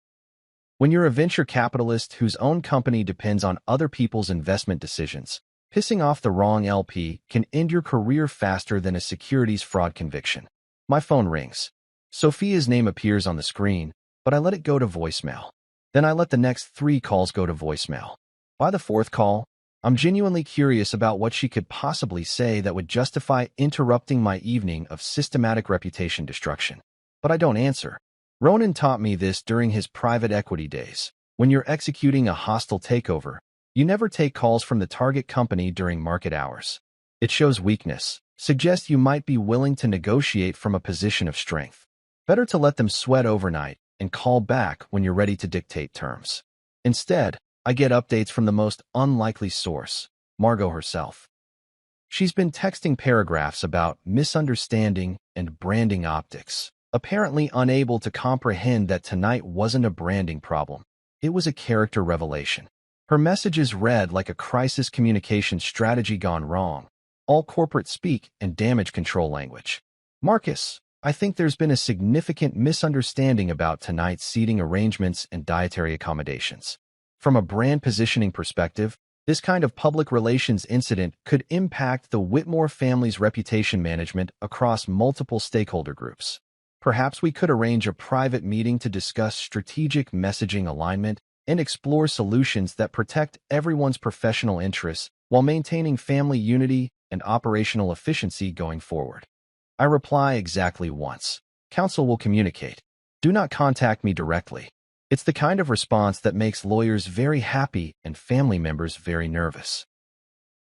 When you're a venture capitalist whose own company depends on other people's investment decisions, pissing off the wrong LP can end your career faster than a securities fraud conviction. My phone rings. Sophia's name appears on the screen, but I let it go to voicemail. Then I let the next 3 calls go to voicemail. By the 4th call, I'm genuinely curious about what she could possibly say that would justify interrupting my evening of systematic reputation destruction. But I don't answer. Ronan taught me this during his private equity days. When you're executing a hostile takeover, you never take calls from the target company during market hours. It shows weakness, suggests you might be willing to negotiate from a position of strength. Better to let them sweat overnight and call back when you're ready to dictate terms. Instead, I get updates from the most unlikely source, Margot herself. She's been texting paragraphs about misunderstanding and branding optics, apparently unable to comprehend that tonight wasn't a branding problem. It was a character revelation. Her messages read like a crisis communication strategy gone wrong, all corporate speak and damage control language. Marcus, I think there's been a significant misunderstanding about tonight's seating arrangements and dietary accommodations. From a brand positioning perspective, this kind of public relations incident could impact the Whitmore family's reputation management across multiple stakeholder groups. Perhaps we could arrange a private meeting to discuss strategic messaging alignment and explore solutions that protect everyone's professional interests while maintaining family unity and operational efficiency going forward. I reply exactly once. Counsel will communicate. Do not contact me directly. It's the kind of response that makes lawyers very happy and family members very nervous.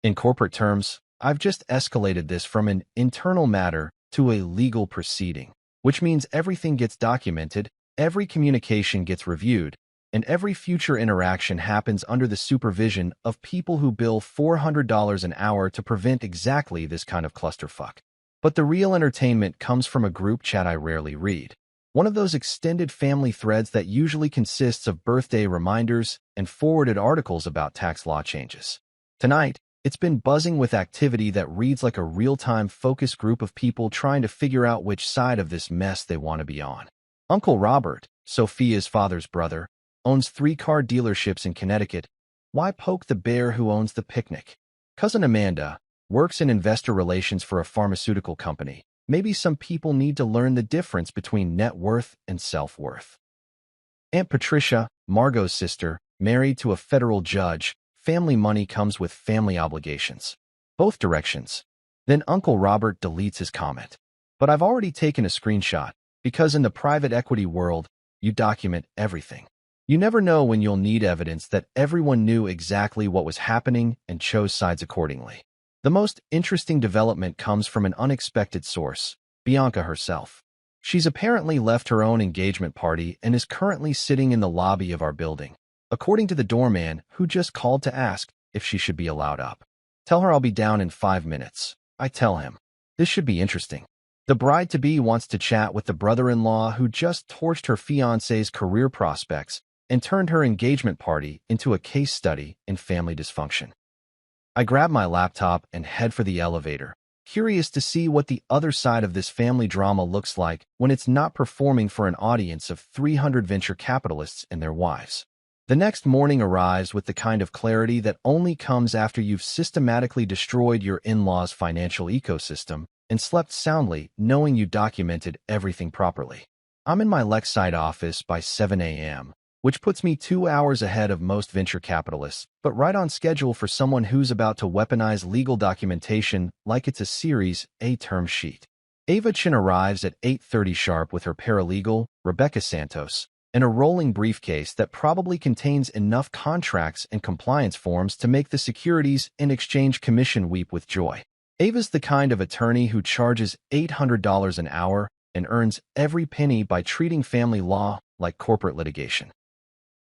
In corporate terms, I've just escalated this from an internal matter to a legal proceeding, which means everything gets documented, every communication gets reviewed, and every future interaction happens under the supervision of people who bill $400 an hour to prevent exactly this kind of clusterfuck. But the real entertainment comes from a group chat I rarely read. One of those extended family threads that usually consists of birthday reminders and forwarded articles about tax law changes. Tonight, it's been buzzing with activity that reads like a real-time focus group of people trying to figure out which side of this mess they want to be on. Uncle Robert, Sophia's father's brother, owns 3 car dealerships in Connecticut. Why poke the bear who owns the picnic? Cousin Amanda works in investor relations for a pharmaceutical company. Maybe some people need to learn the difference between net worth and self-worth. Aunt Patricia, Margot's sister, married to a federal judge. Family money comes with family obligations. Both directions. Then Uncle Robert deletes his comment. But I've already taken a screenshot, because in the private equity world, you document everything. You never know when you'll need evidence that everyone knew exactly what was happening and chose sides accordingly. The most interesting development comes from an unexpected source, Bianca herself. She's apparently left her own engagement party and is currently sitting in the lobby of our building, according to the doorman who just called to ask if she should be allowed up. Tell her I'll be down in 5 minutes. I tell him. This should be interesting. The bride-to-be wants to chat with the brother-in-law who just torched her fiancé's career prospects and turned her engagement party into a case study in family dysfunction. I grab my laptop and head for the elevator, curious to see what the other side of this family drama looks like when it's not performing for an audience of 300 venture capitalists and their wives. The next morning arrives with the kind of clarity that only comes after you've systematically destroyed your in-laws' financial ecosystem and slept soundly knowing you documented everything properly. I'm in my Lakeside office by 7 a.m., which puts me 2 hours ahead of most venture capitalists, but right on schedule for someone who's about to weaponize legal documentation like it's a Series A term sheet. Ava Chin arrives at 8:30 sharp with her paralegal, Rebecca Santos, and a rolling briefcase that probably contains enough contracts and compliance forms to make the Securities and Exchange Commission weep with joy. Ava's the kind of attorney who charges $800 an hour and earns every penny by treating family law like corporate litigation.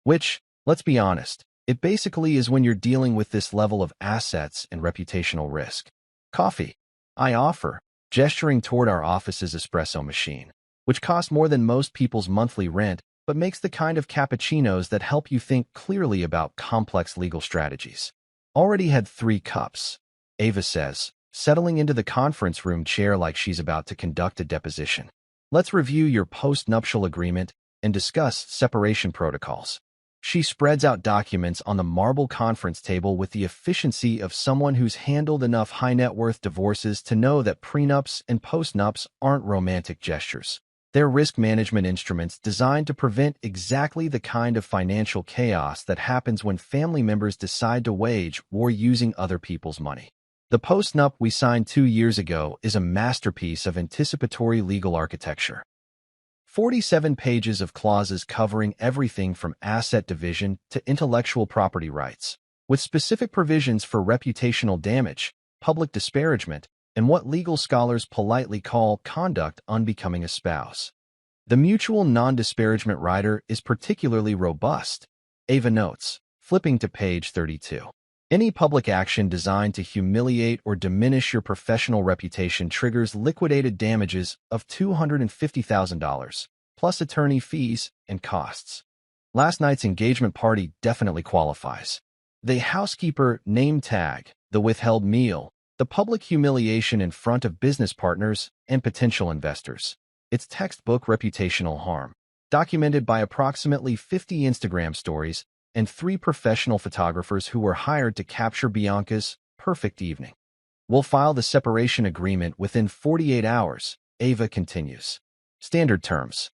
Which, let's be honest, it basically is when you're dealing with this level of assets and reputational risk. Coffee, I offer, gesturing toward our office's espresso machine, which costs more than most people's monthly rent, but makes the kind of cappuccinos that help you think clearly about complex legal strategies. Already had 3 cups, Ava says, settling into the conference room chair like she's about to conduct a deposition. Let's review your post-nuptial agreement and discuss separation protocols. She spreads out documents on the marble conference table with the efficiency of someone who's handled enough high-net-worth divorces to know that prenups and postnups aren't romantic gestures. They're risk management instruments designed to prevent exactly the kind of financial chaos that happens when family members decide to wage war using other people's money. The postnup we signed 2 years ago is a masterpiece of anticipatory legal architecture. 47 pages of clauses covering everything from asset division to intellectual property rights, with specific provisions for reputational damage, public disparagement, and what legal scholars politely call conduct unbecoming a spouse. The mutual non-disparagement rider is particularly robust, Ava notes, flipping to page 32. Any public action designed to humiliate or diminish your professional reputation triggers liquidated damages of $250,000, plus attorney fees and costs. Last night's engagement party definitely qualifies. The housekeeper name tag, the withheld meal, The public humiliation in front of business partners and potential investors. It's textbook reputational harm, documented by approximately 50 Instagram stories and 3 professional photographers who were hired to capture Bianca's perfect evening. We'll file the separation agreement within 48 hours, Ava continues. Standard terms.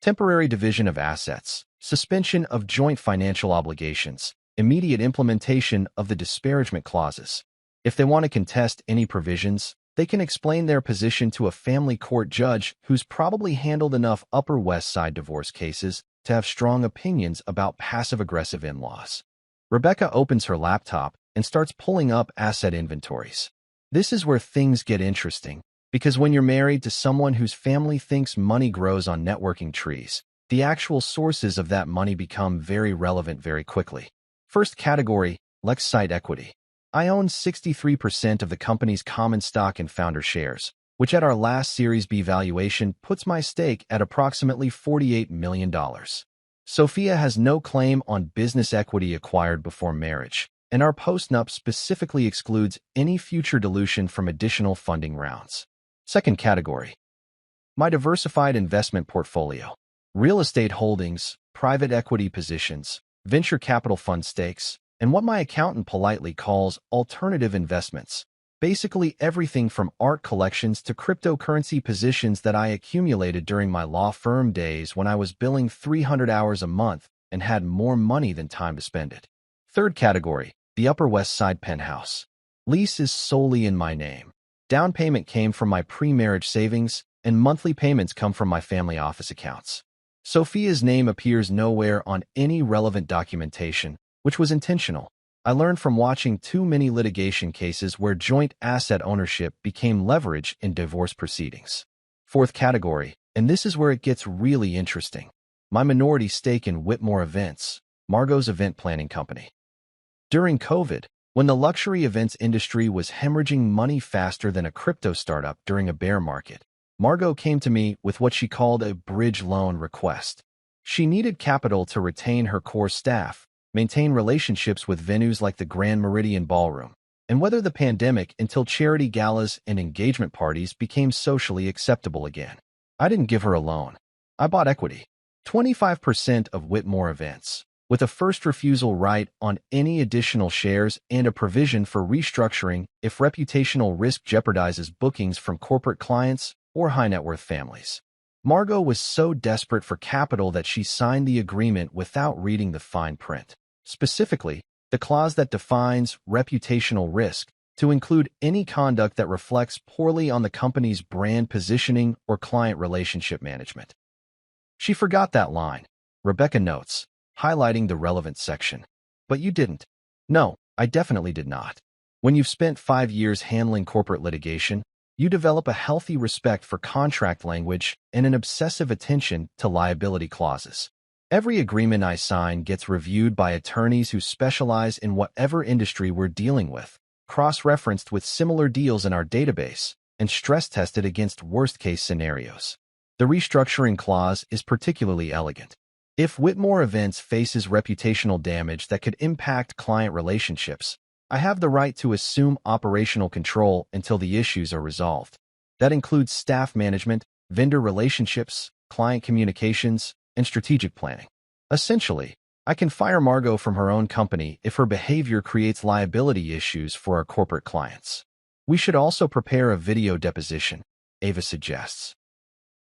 Temporary division of assets, suspension of joint financial obligations, immediate implementation of the disparagement clauses. If they want to contest any provisions, they can explain their position to a family court judge who's probably handled enough Upper West Side divorce cases to have strong opinions about passive-aggressive in-laws. Rebecca opens her laptop and starts pulling up asset inventories. This is where things get interesting, because when you're married to someone whose family thinks money grows on networking trees, the actual sources of that money become very relevant very quickly. First category, Lex site equity. I own 63% of the company's common stock and founder shares, which at our last Series B valuation puts my stake at approximately $48 million. Sophia has no claim on business equity acquired before marriage, and our postnup specifically excludes any future dilution from additional funding rounds. Second category. My diversified investment portfolio. Real estate holdings, private equity positions, venture capital fund stakes, and what my accountant politely calls alternative investments. Basically everything from art collections to cryptocurrency positions that I accumulated during my law firm days when I was billing 300 hours a month and had more money than time to spend it. Third category, the Upper West Side penthouse. Lease is solely in my name. Down payment came from my pre-marriage savings, and monthly payments come from my family office accounts. Sophia's name appears nowhere on any relevant documentation, which was intentional. I learned from watching too many litigation cases where joint asset ownership became leverage in divorce proceedings. Fourth category, and this is where it gets really interesting. My minority stake in Whitmore Events, Margot's event planning company. During COVID, when the luxury events industry was hemorrhaging money faster than a crypto startup during a bear market, Margot came to me with what she called a bridge loan request. She needed capital to retain her core staff, maintain relationships with venues like the Grand Meridian Ballroom, and weather the pandemic until charity galas and engagement parties became socially acceptable again. I didn't give her a loan. I bought equity, 25% of Whitmore Events, with a first refusal right on any additional shares and a provision for restructuring if reputational risk jeopardizes bookings from corporate clients or high-net-worth families. Margot was so desperate for capital that she signed the agreement without reading the fine print. Specifically, the clause that defines reputational risk to include any conduct that reflects poorly on the company's brand positioning or client relationship management. She forgot that line, Rebecca notes, highlighting the relevant section. But you didn't. No, I definitely did not. When you've spent 5 years handling corporate litigation, you develop a healthy respect for contract language and an obsessive attention to liability clauses. Every agreement I sign gets reviewed by attorneys who specialize in whatever industry we're dealing with, cross-referenced with similar deals in our database, and stress-tested against worst-case scenarios. The restructuring clause is particularly elegant. If Whitmore Events faces reputational damage that could impact client relationships, I have the right to assume operational control until the issues are resolved. That includes staff management, vendor relationships, client communications, and strategic planning. Essentially, I can fire Margot from her own company if her behavior creates liability issues for our corporate clients. We should also prepare a video deposition, Ava suggests.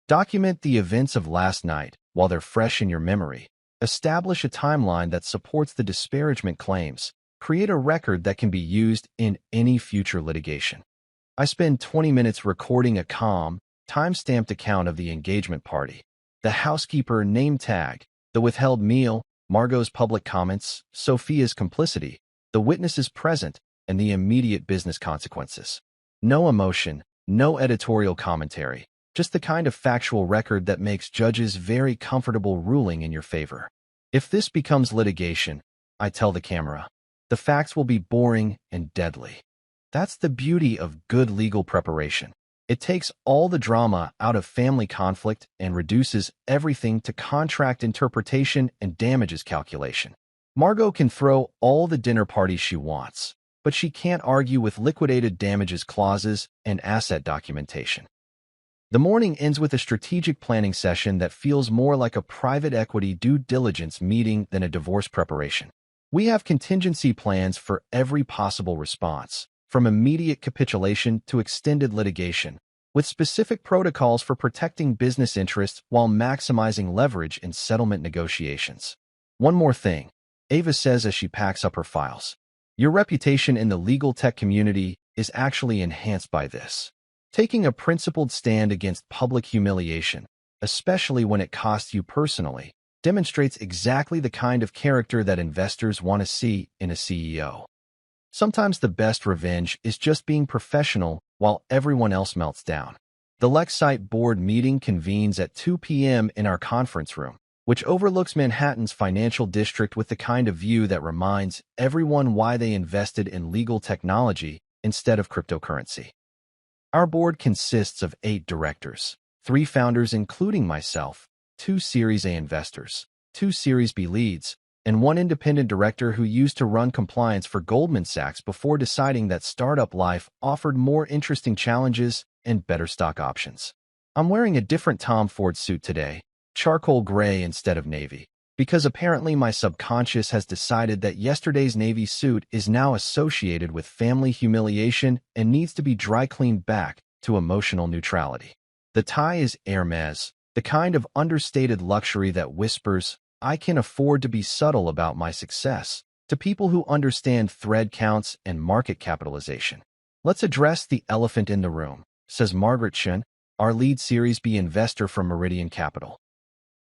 Document the events of last night while they're fresh in your memory. Establish a timeline that supports the disparagement claims. Create a record that can be used in any future litigation. I spend 20 minutes recording a calm, time-stamped account of the engagement party, the housekeeper name tag, the withheld meal, Margot's public comments, Sophia's complicity, the witnesses present, and the immediate business consequences. No emotion, no editorial commentary, just the kind of factual record that makes judges very comfortable ruling in your favor. If this becomes litigation, I tell the camera, the facts will be boring and deadly. That's the beauty of good legal preparation. It takes all the drama out of family conflict and reduces everything to contract interpretation and damages calculation. Margot can throw all the dinner parties she wants, but she can't argue with liquidated damages clauses and asset documentation. The morning ends with a strategic planning session that feels more like a private equity due diligence meeting than a divorce preparation. We have contingency plans for every possible response, from immediate capitulation to extended litigation, with specific protocols for protecting business interests while maximizing leverage in settlement negotiations. One more thing, Ava says as she packs up her files. Your reputation in the legal tech community is actually enhanced by this. Taking a principled stand against public humiliation, especially when it costs you personally, demonstrates exactly the kind of character that investors want to see in a CEO. Sometimes the best revenge is just being professional while everyone else melts down. The Lexite board meeting convenes at 2 p.m. in our conference room, which overlooks Manhattan's financial district with the kind of view that reminds everyone why they invested in legal technology instead of cryptocurrency. Our board consists of 8 directors, 3 founders including myself, 2 Series A investors, 2 Series B leads, and 1 independent director who used to run compliance for Goldman Sachs before deciding that startup life offered more interesting challenges and better stock options. I'm wearing a different Tom Ford suit today, charcoal gray instead of navy, because apparently my subconscious has decided that yesterday's navy suit is now associated with family humiliation and needs to be dry cleaned back to emotional neutrality. The tie is Hermes, the kind of understated luxury that whispers, "I can afford to be subtle about my success," to people who understand thread counts and market capitalization. Let's address the elephant in the room, says Margaret Chen, our lead Series B investor from Meridian Capital.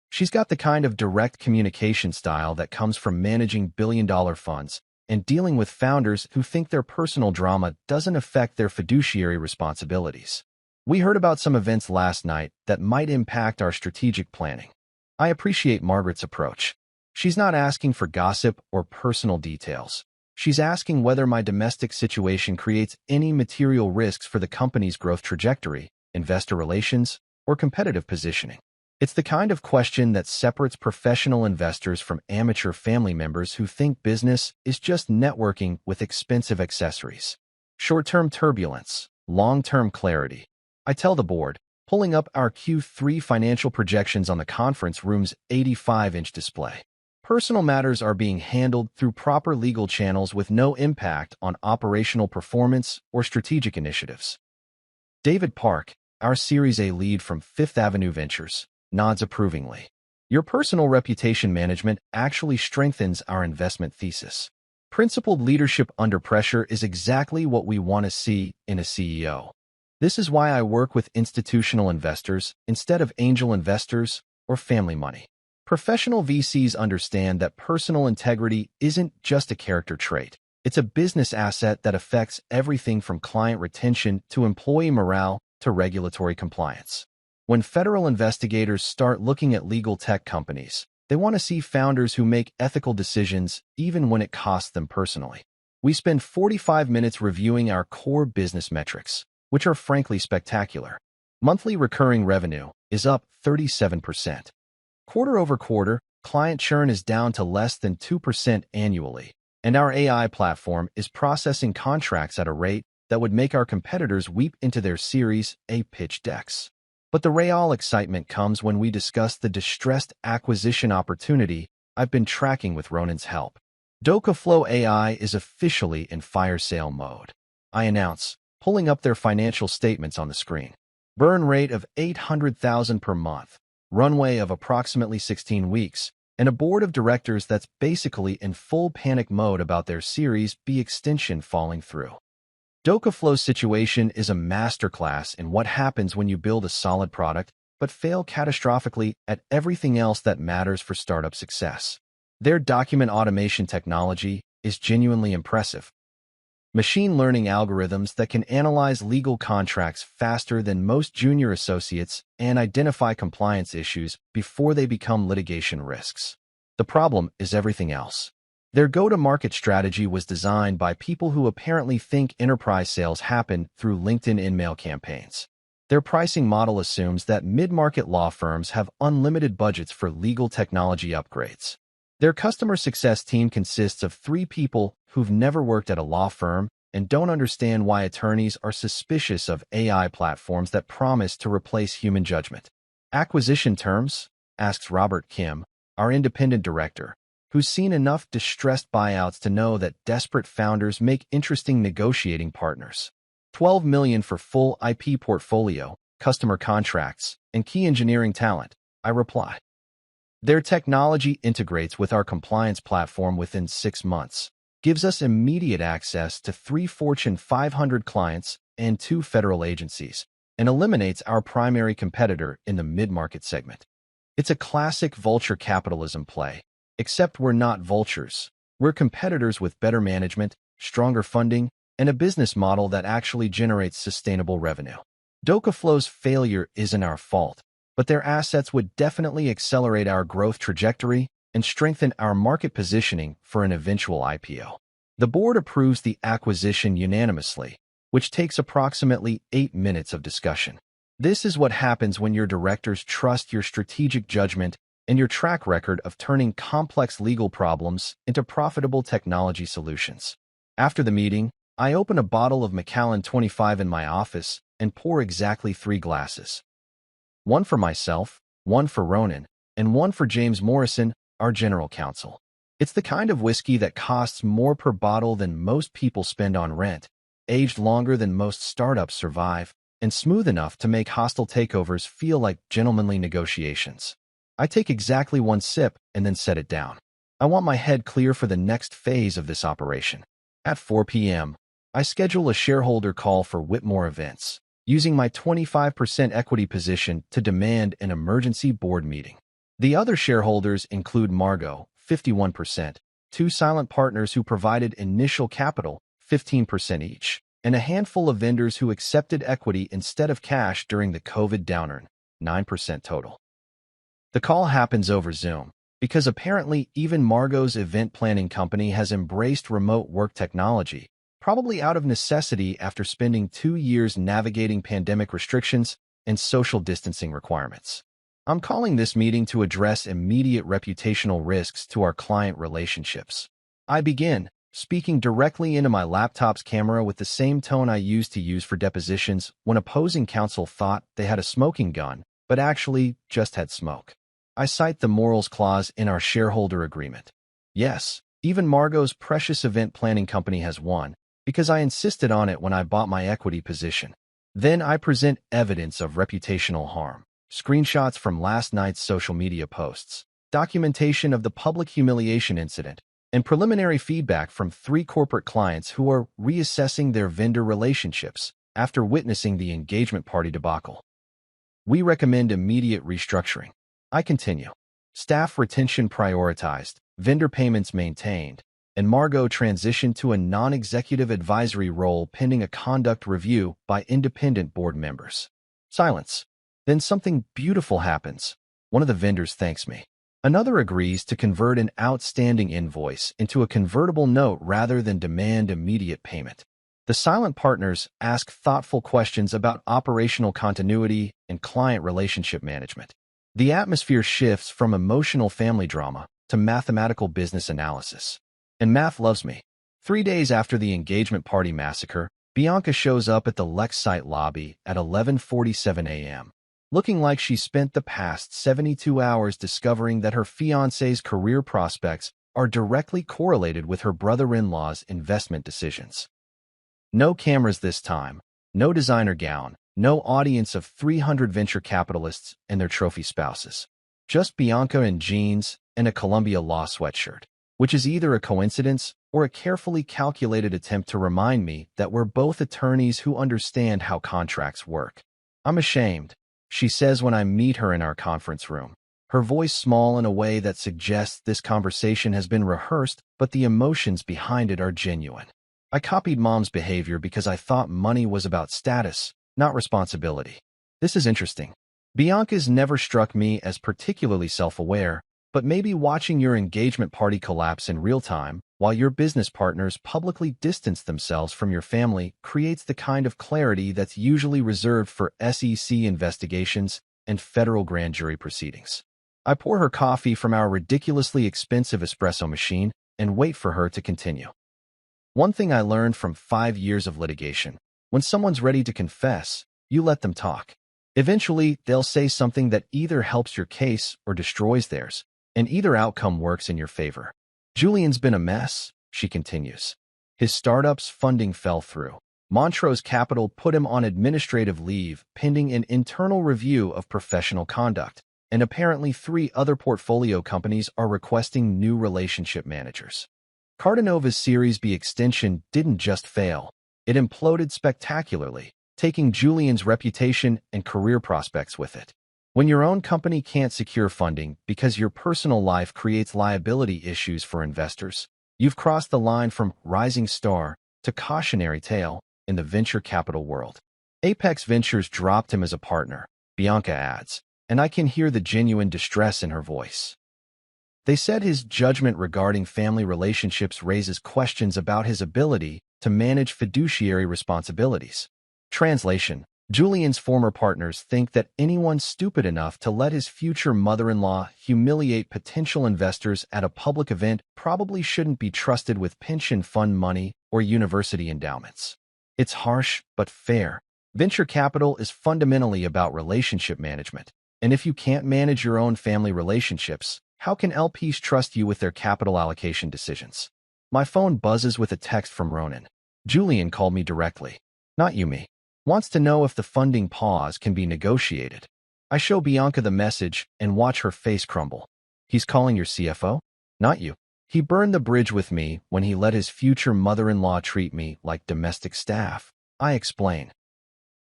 She's got the kind of direct communication style that comes from managing billion-dollar funds and dealing with founders who think their personal drama doesn't affect their fiduciary responsibilities. We heard about some events last night that might impact our strategic planning. I appreciate Margaret's approach. She's not asking for gossip or personal details. She's asking whether my domestic situation creates any material risks for the company's growth trajectory, investor relations, or competitive positioning. It's the kind of question that separates professional investors from amateur family members who think business is just networking with expensive accessories. Short-term turbulence, long-term clarity. I tell the board, pulling up our Q3 financial projections on the conference room's 85-inch display. Personal matters are being handled through proper legal channels with no impact on operational performance or strategic initiatives. David Park, our Series A lead from Fifth Avenue Ventures, nods approvingly. Your personal reputation management actually strengthens our investment thesis. Principled leadership under pressure is exactly what we want to see in a CEO. This is why I work with institutional investors instead of angel investors or family money. Professional VCs understand that personal integrity isn't just a character trait. It's a business asset that affects everything from client retention to employee morale to regulatory compliance. When federal investigators start looking at legal tech companies, they want to see founders who make ethical decisions even when it costs them personally. We spend 45 minutes reviewing our core business metrics, which are frankly spectacular. Monthly recurring revenue is up 37%. Quarter over quarter, client churn is down to less than 2% annually, and our AI platform is processing contracts at a rate that would make our competitors weep into their Series A pitch decks. But the real excitement comes when we discuss the distressed acquisition opportunity I've been tracking with Ronan's help. DokaFlow AI is officially in fire sale mode. I announce, pulling up their financial statements on the screen. Burn rate of $800,000 per month, runway of approximately 16 weeks, and a board of directors that's basically in full panic mode about their Series B extension falling through. DokaFlow's situation is a masterclass in what happens when you build a solid product but fail catastrophically at everything else that matters for startup success. Their document automation technology is genuinely impressive. Machine learning algorithms that can analyze legal contracts faster than most junior associates and identify compliance issues before they become litigation risks. The problem is everything else. Their go-to-market strategy was designed by people who apparently think enterprise sales happen through LinkedIn in-mail campaigns. Their pricing model assumes that mid-market law firms have unlimited budgets for legal technology upgrades. Their customer success team consists of 3 people who've never worked at a law firm and don't understand why attorneys are suspicious of AI platforms that promise to replace human judgment. Acquisition terms? Asks Robert Kim, our independent director, who's seen enough distressed buyouts to know that desperate founders make interesting negotiating partners. $12 million for full IP portfolio, customer contracts, and key engineering talent, I reply. Their technology integrates with our compliance platform within 6 months, gives us immediate access to 3 Fortune 500 clients and 2 federal agencies, and eliminates our primary competitor in the mid-market segment. It's a classic vulture capitalism play, except we're not vultures. We're competitors with better management, stronger funding, and a business model that actually generates sustainable revenue. Docaflow's failure isn't our fault, but their assets would definitely accelerate our growth trajectory and strengthen our market positioning for an eventual IPO. The board approves the acquisition unanimously, which takes approximately 8 minutes of discussion. This is what happens when your directors trust your strategic judgment and your track record of turning complex legal problems into profitable technology solutions. After the meeting, I open a bottle of Macallan 25 in my office and pour exactly 3 glasses. One for myself, one for Ronan, and one for James Morrison, our general counsel. It's the kind of whiskey that costs more per bottle than most people spend on rent, aged longer than most startups survive, and smooth enough to make hostile takeovers feel like gentlemanly negotiations. I take exactly 1 sip and then set it down. I want my head clear for the next phase of this operation. At 4 p.m., I schedule a shareholder call for Whitmore Events, using my 25% equity position to demand an emergency board meeting. The other shareholders include Margot, 51%, 2 silent partners who provided initial capital, 15% each, and a handful of vendors who accepted equity instead of cash during the COVID downturn, 9% total. The call happens over Zoom, because apparently even Margot's event planning company has embraced remote work technology, probably out of necessity after spending 2 years navigating pandemic restrictions and social distancing requirements. I'm calling this meeting to address immediate reputational risks to our client relationships. I begin, speaking directly into my laptop's camera with the same tone I used to use for depositions when opposing counsel thought they had a smoking gun, but actually just had smoke. I cite the morals clause in our shareholder agreement. Yes, even Margot's precious event planning company has one, because I insisted on it when I bought my equity position. Then I present evidence of reputational harm, screenshots from last night's social media posts, documentation of the public humiliation incident, and preliminary feedback from 3 corporate clients who are reassessing their vendor relationships after witnessing the engagement party debacle. We recommend immediate restructuring. I continue. Staff retention prioritized, vendor payments maintained, and Margot transitioned to a non-executive advisory role pending a conduct review by independent board members. Silence. Then something beautiful happens. One of the vendors thanks me. Another agrees to convert an outstanding invoice into a convertible note rather than demand immediate payment. The silent partners ask thoughtful questions about operational continuity and client relationship management. The atmosphere shifts from emotional family drama to mathematical business analysis. And math loves me. 3 days after the engagement party massacre, Bianca shows up at the Lex site lobby at 11:47 a.m., looking like she spent the past 72 hours discovering that her fiancé's career prospects are directly correlated with her brother-in-law's investment decisions. No cameras this time, no designer gown, no audience of 300 venture capitalists and their trophy spouses. Just Bianca in jeans and a Columbia Law sweatshirt, which is either a coincidence or a carefully calculated attempt to remind me that we're both attorneys who understand how contracts work. I'm ashamed, she says when I meet her in our conference room, her voice small in a way that suggests this conversation has been rehearsed, but the emotions behind it are genuine. I copied Mom's behavior because I thought money was about status, not responsibility. This is interesting. Bianca's never struck me as particularly self-aware, but maybe watching your engagement party collapse in real time while your business partners publicly distance themselves from your family creates the kind of clarity that's usually reserved for SEC investigations and federal grand jury proceedings. I pour her coffee from our ridiculously expensive espresso machine and wait for her to continue. One thing I learned from 5 years of litigation: when someone's ready to confess, you let them talk. Eventually, they'll say something that either helps your case or destroys theirs, and either outcome works in your favor. Julian's been a mess, she continues. His startup's funding fell through. Montrose Capital put him on administrative leave pending an internal review of professional conduct, and apparently 3 other portfolio companies are requesting new relationship managers. Cardanova's Series B extension didn't just fail, it imploded spectacularly, taking Julian's reputation and career prospects with it. When your own company can't secure funding because your personal life creates liability issues for investors, you've crossed the line from rising star to cautionary tale in the venture capital world. Apex Ventures dropped him as a partner, Bianca adds, and I can hear the genuine distress in her voice. They said his judgment regarding family relationships raises questions about his ability to manage fiduciary responsibilities. Translation: Julian's former partners think that anyone stupid enough to let his future mother-in-law humiliate potential investors at a public event probably shouldn't be trusted with pension fund money or university endowments. It's harsh, but fair. Venture capital is fundamentally about relationship management, and if you can't manage your own family relationships, how can LPs trust you with their capital allocation decisions? My phone buzzes with a text from Ronan. Julian called me directly. Not you, me. Wants to know if the funding pause can be negotiated. I show Bianca the message and watch her face crumble. He's calling your CFO? Not you. He burned the bridge with me when he let his future mother-in-law treat me like domestic staff. I explain.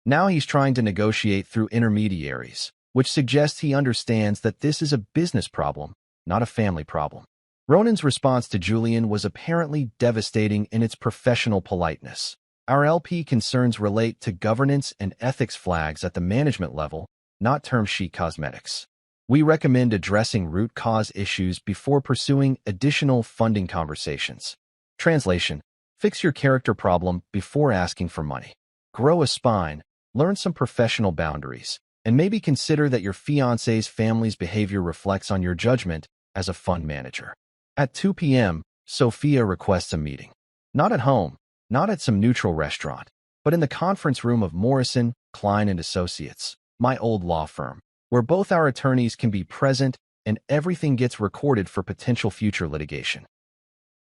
Now he's trying to negotiate through intermediaries, which suggests he understands that this is a business problem, not a family problem. Ronan's response to Julian was apparently devastating in its professional politeness. Our LP concerns relate to governance and ethics flags at the management level, not term sheet cosmetics. We recommend addressing root cause issues before pursuing additional funding conversations. Translation: fix your character problem before asking for money. Grow a spine, learn some professional boundaries, and maybe consider that your fiancé's family's behavior reflects on your judgment as a fund manager. At 2 p.m., Sophia requests a meeting. Not at home, not at some neutral restaurant, but in the conference room of Morrison, Klein & Associates, my old law firm, where both our attorneys can be present and everything gets recorded for potential future litigation.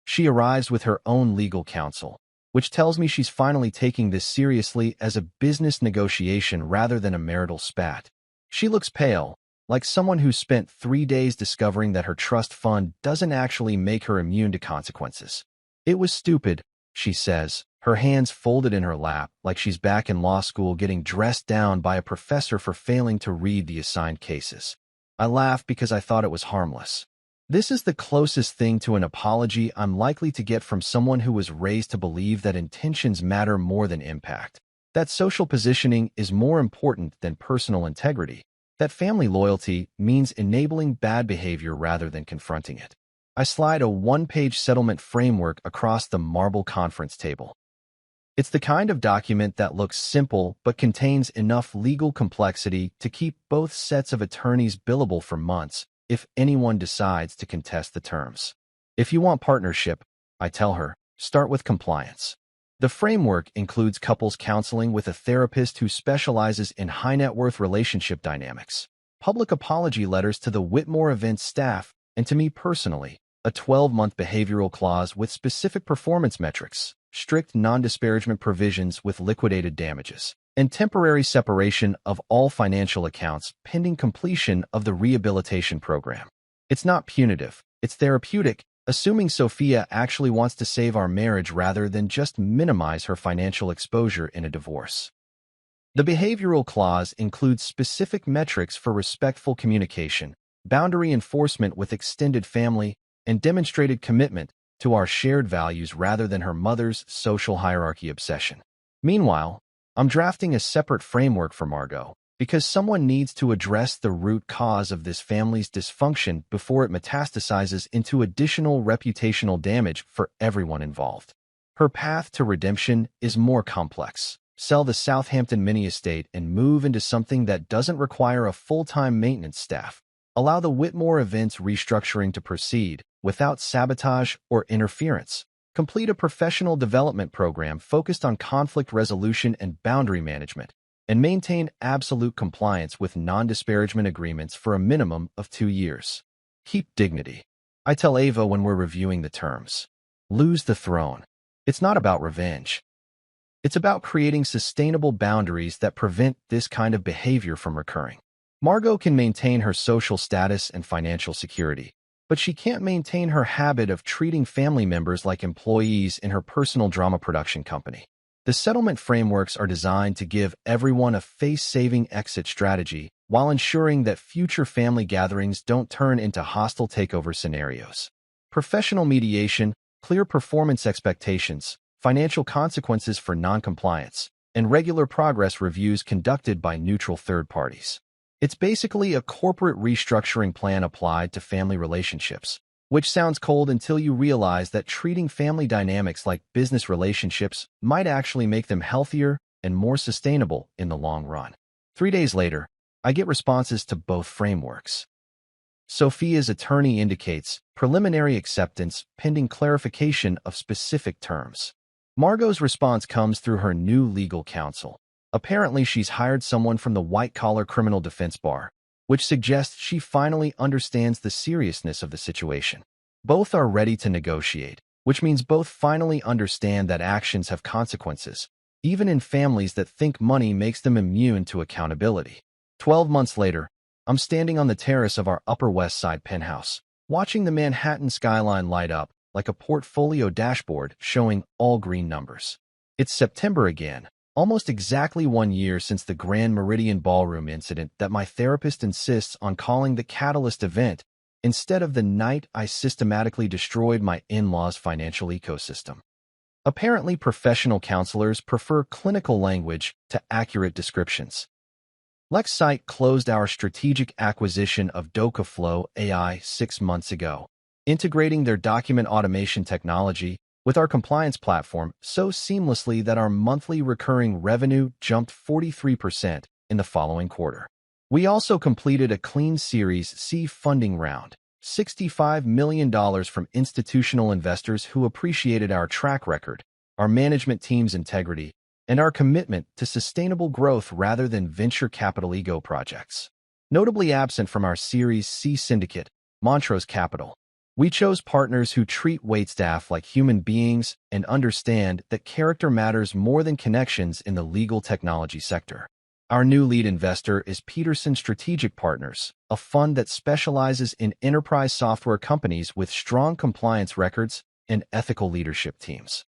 She arrives with her own legal counsel, which tells me she's finally taking this seriously as a business negotiation rather than a marital spat. She looks pale, like someone who spent 3 days discovering that her trust fund doesn't actually make her immune to consequences. It was stupid, she says, her hands folded in her lap like she's back in law school getting dressed down by a professor for failing to read the assigned cases. I laugh because I thought it was harmless. This is the closest thing to an apology I'm likely to get from someone who was raised to believe that intentions matter more than impact, that social positioning is more important than personal integrity, that family loyalty means enabling bad behavior rather than confronting it. I slide a 1-page settlement framework across the marble conference table. It's the kind of document that looks simple but contains enough legal complexity to keep both sets of attorneys billable for months if anyone decides to contest the terms. If you want partnership, I tell her, start with compliance. The framework includes couples counseling with a therapist who specializes in high-net-worth relationship dynamics, public apology letters to the Whitmore event staff, and to me personally, a 12-month behavioral clause with specific performance metrics, strict non-disparagement provisions with liquidated damages, and temporary separation of all financial accounts pending completion of the rehabilitation program. It's not punitive, it's therapeutic, assuming Sophia actually wants to save our marriage rather than just minimize her financial exposure in a divorce. The behavioral clause includes specific metrics for respectful communication, boundary enforcement with extended family, and demonstrated commitment to our shared values rather than her mother's social hierarchy obsession. Meanwhile, I'm drafting a separate framework for Margot, because someone needs to address the root cause of this family's dysfunction before it metastasizes into additional reputational damage for everyone involved. Her path to redemption is more complex. Sell the Southampton mini estate and move into something that doesn't require a full-time maintenance staff. Allow the Whitmore events restructuring to proceed without sabotage or interference. Complete a professional development program focused on conflict resolution and boundary management, and maintain absolute compliance with non-disparagement agreements for a minimum of 2 years. Keep dignity. I tell Ava when we're reviewing the terms. Lose the throne. It's not about revenge. It's about creating sustainable boundaries that prevent this kind of behavior from recurring. Margot can maintain her social status and financial security, but she can't maintain her habit of treating family members like employees in her personal drama production company. The settlement frameworks are designed to give everyone a face-saving exit strategy while ensuring that future family gatherings don't turn into hostile takeover scenarios. Professional mediation, clear performance expectations, financial consequences for non-compliance, and regular progress reviews conducted by neutral third parties. It's basically a corporate restructuring plan applied to family relationships, which sounds cold until you realize that treating family dynamics like business relationships might actually make them healthier and more sustainable in the long run. 3 days later, I get responses to both frameworks. Sophia's attorney indicates preliminary acceptance pending clarification of specific terms. Margot's response comes through her new legal counsel. Apparently, she's hired someone from the white-collar criminal defense bar, which suggests she finally understands the seriousness of the situation. Both are ready to negotiate, which means both finally understand that actions have consequences, even in families that think money makes them immune to accountability. 12 months later, I'm standing on the terrace of our Upper West Side penthouse, watching the Manhattan skyline light up like a portfolio dashboard showing all green numbers. It's September again, almost exactly 1 year since the Grand Meridian Ballroom incident that my therapist insists on calling the catalyst event instead of the night I systematically destroyed my in-laws' financial ecosystem. Apparently, professional counselors prefer clinical language to accurate descriptions. LexSite closed our strategic acquisition of DokaFlow AI 6 months ago, integrating their document automation technology with our compliance platform so seamlessly that our monthly recurring revenue jumped 43% in the following quarter. We also completed a clean Series C funding round, $65 million from institutional investors who appreciated our track record, our management team's integrity, and our commitment to sustainable growth rather than venture capital ego projects. Notably absent from our Series C syndicate, Montrose Capital, we chose partners who treat waitstaff like human beings and understand that character matters more than connections in the legal technology sector. Our new lead investor is Peterson Strategic Partners, a fund that specializes in enterprise software companies with strong compliance records and ethical leadership teams.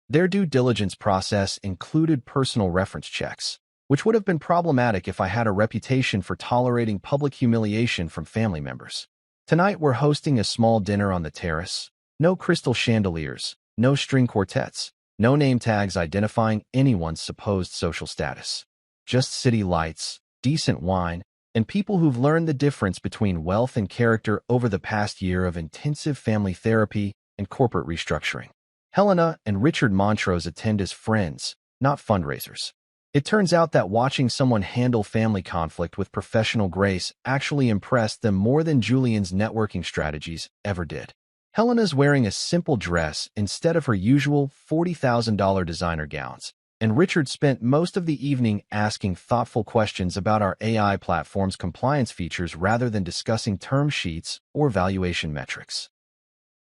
Their due diligence process included personal reference checks, which would have been problematic if I had a reputation for tolerating public humiliation from family members. Tonight we're hosting a small dinner on the terrace. No crystal chandeliers, no string quartets, no name tags identifying anyone's supposed social status. Just city lights, decent wine, and people who've learned the difference between wealth and character over the past year of intensive family therapy and corporate restructuring. Helena and Richard Montrose attend as friends, not fundraisers. It turns out that watching someone handle family conflict with professional grace actually impressed them more than Julian's networking strategies ever did. Helena's wearing a simple dress instead of her usual $40,000 designer gowns, and Richard spent most of the evening asking thoughtful questions about our AI platform's compliance features rather than discussing term sheets or valuation metrics.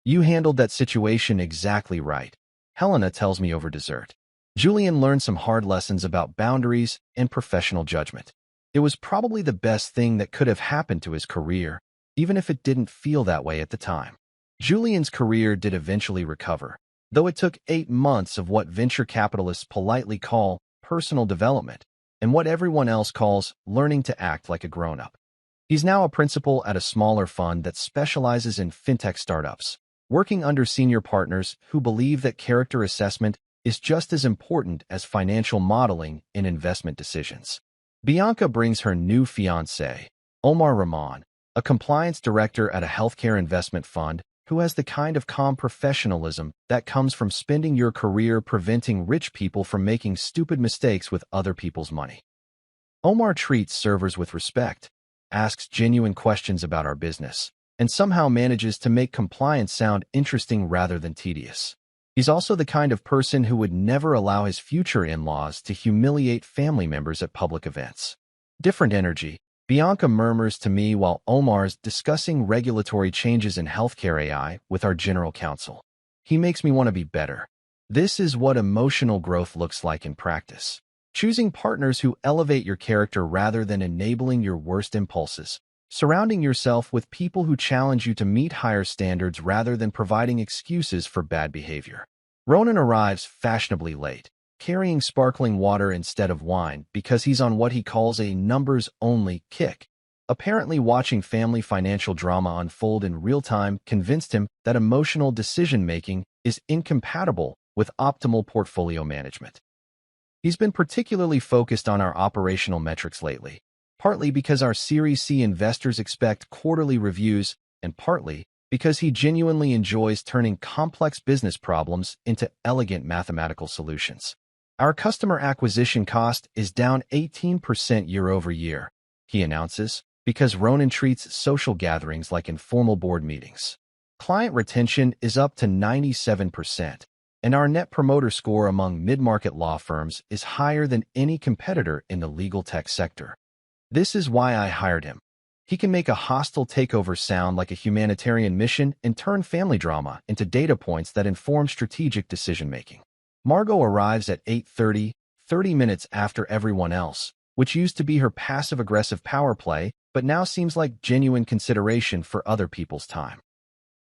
"You handled that situation exactly right," Helena tells me over dessert. Julian learned some hard lessons about boundaries and professional judgment. It was probably the best thing that could have happened to his career, even if it didn't feel that way at the time. Julian's career did eventually recover, though it took 8 months of what venture capitalists politely call personal development and what everyone else calls learning to act like a grown-up. He's now a principal at a smaller fund that specializes in fintech startups, working under senior partners who believe that character assessment is just as important as financial modeling in investment decisions. Bianca brings her new fiancé, Omar Rahman, a compliance director at a healthcare investment fund who has the kind of calm professionalism that comes from spending your career preventing rich people from making stupid mistakes with other people's money. Omar treats servers with respect, asks genuine questions about our business, and somehow manages to make compliance sound interesting rather than tedious. He's also the kind of person who would never allow his future in-laws to humiliate family members at public events. Different energy. Bianca murmurs to me while Omar's discussing regulatory changes in healthcare AI with our general counsel. He makes me want to be better. This is what emotional growth looks like in practice. Choosing partners who elevate your character rather than enabling your worst impulses. Surrounding yourself with people who challenge you to meet higher standards rather than providing excuses for bad behavior. Ronan arrives fashionably late, carrying sparkling water instead of wine because he's on what he calls a numbers-only kick. Apparently, watching family financial drama unfold in real time convinced him that emotional decision-making is incompatible with optimal portfolio management. He's been particularly focused on our operational metrics lately, partly because our Series C investors expect quarterly reviews, and partly because he genuinely enjoys turning complex business problems into elegant mathematical solutions. Our customer acquisition cost is down 18% year over year, he announces, because Ronan treats social gatherings like informal board meetings. Client retention is up to 97%, and our net promoter score among mid-market law firms is higher than any competitor in the legal tech sector. This is why I hired him. He can make a hostile takeover sound like a humanitarian mission and turn family drama into data points that inform strategic decision-making. Margot arrives at 8:30, 30 minutes after everyone else, which used to be her passive-aggressive power play, but now seems like genuine consideration for other people's time.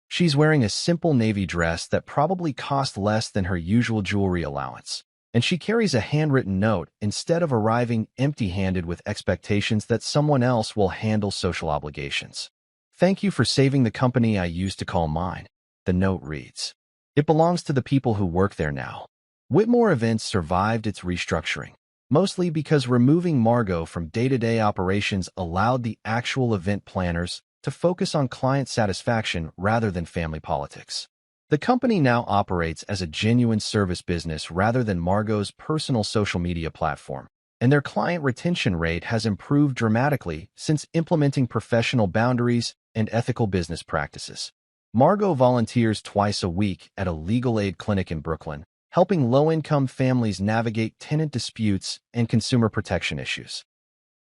She's wearing a simple navy dress that probably cost less than her usual jewelry allowance, and she carries a handwritten note instead of arriving empty-handed with expectations that someone else will handle social obligations. Thank you for saving the company I used to call mine, the note reads. It belongs to the people who work there now. Whitmore Events survived its restructuring, mostly because removing Margot from day-to-day operations allowed the actual event planners to focus on client satisfaction rather than family politics. The company now operates as a genuine service business rather than Margot's personal social media platform, and their client retention rate has improved dramatically since implementing professional boundaries and ethical business practices. Margot volunteers twice a week at a legal aid clinic in Brooklyn, helping low-income families navigate tenant disputes and consumer protection issues.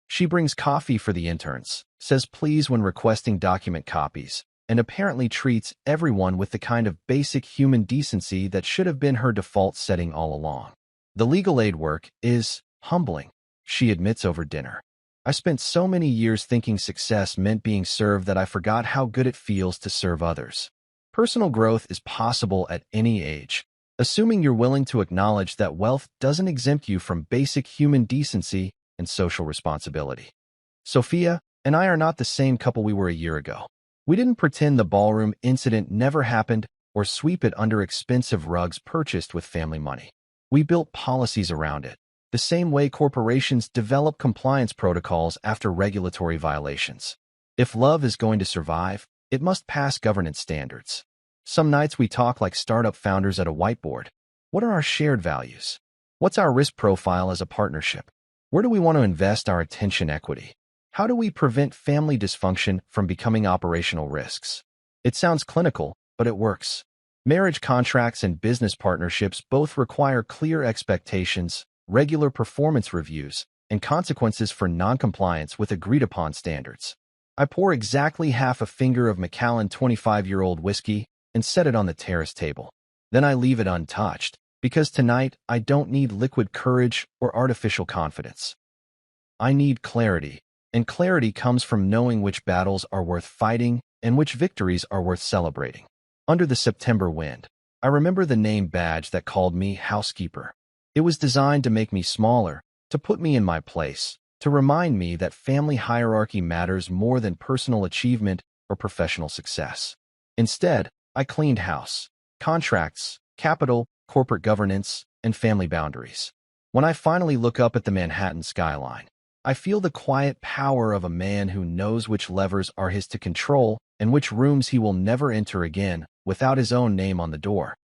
She brings coffee for the interns, says please when requesting document copies, and apparently treats everyone with the kind of basic human decency that should have been her default setting all along. The legal aid work is humbling, she admits over dinner. I spent so many years thinking success meant being served that I forgot how good it feels to serve others. Personal growth is possible at any age, assuming you're willing to acknowledge that wealth doesn't exempt you from basic human decency and social responsibility. Sophia and I are not the same couple we were a year ago. We didn't pretend the ballroom incident never happened or sweep it under expensive rugs purchased with family money. We built policies around it, the same way corporations develop compliance protocols after regulatory violations. If love is going to survive, it must pass governance standards. Some nights we talk like startup founders at a whiteboard. What are our shared values? What's our risk profile as a partnership? Where do we want to invest our attention equity? How do we prevent family dysfunction from becoming operational risks? It sounds clinical, but it works. Marriage contracts and business partnerships both require clear expectations, regular performance reviews, and consequences for non-compliance with agreed-upon standards. I pour exactly half a finger of Macallan 25-year-old whiskey and set it on the terrace table. Then I leave it untouched, because tonight I don't need liquid courage or artificial confidence. I need clarity, and clarity comes from knowing which battles are worth fighting and which victories are worth celebrating. Under the September wind, I remember the name badge that called me housekeeper. It was designed to make me smaller, to put me in my place, to remind me that family hierarchy matters more than personal achievement or professional success. Instead, I cleaned house, contracts, capital, corporate governance, and family boundaries. When I finally look up at the Manhattan skyline, I feel the quiet power of a man who knows which levers are his to control and which rooms he will never enter again without his own name on the door.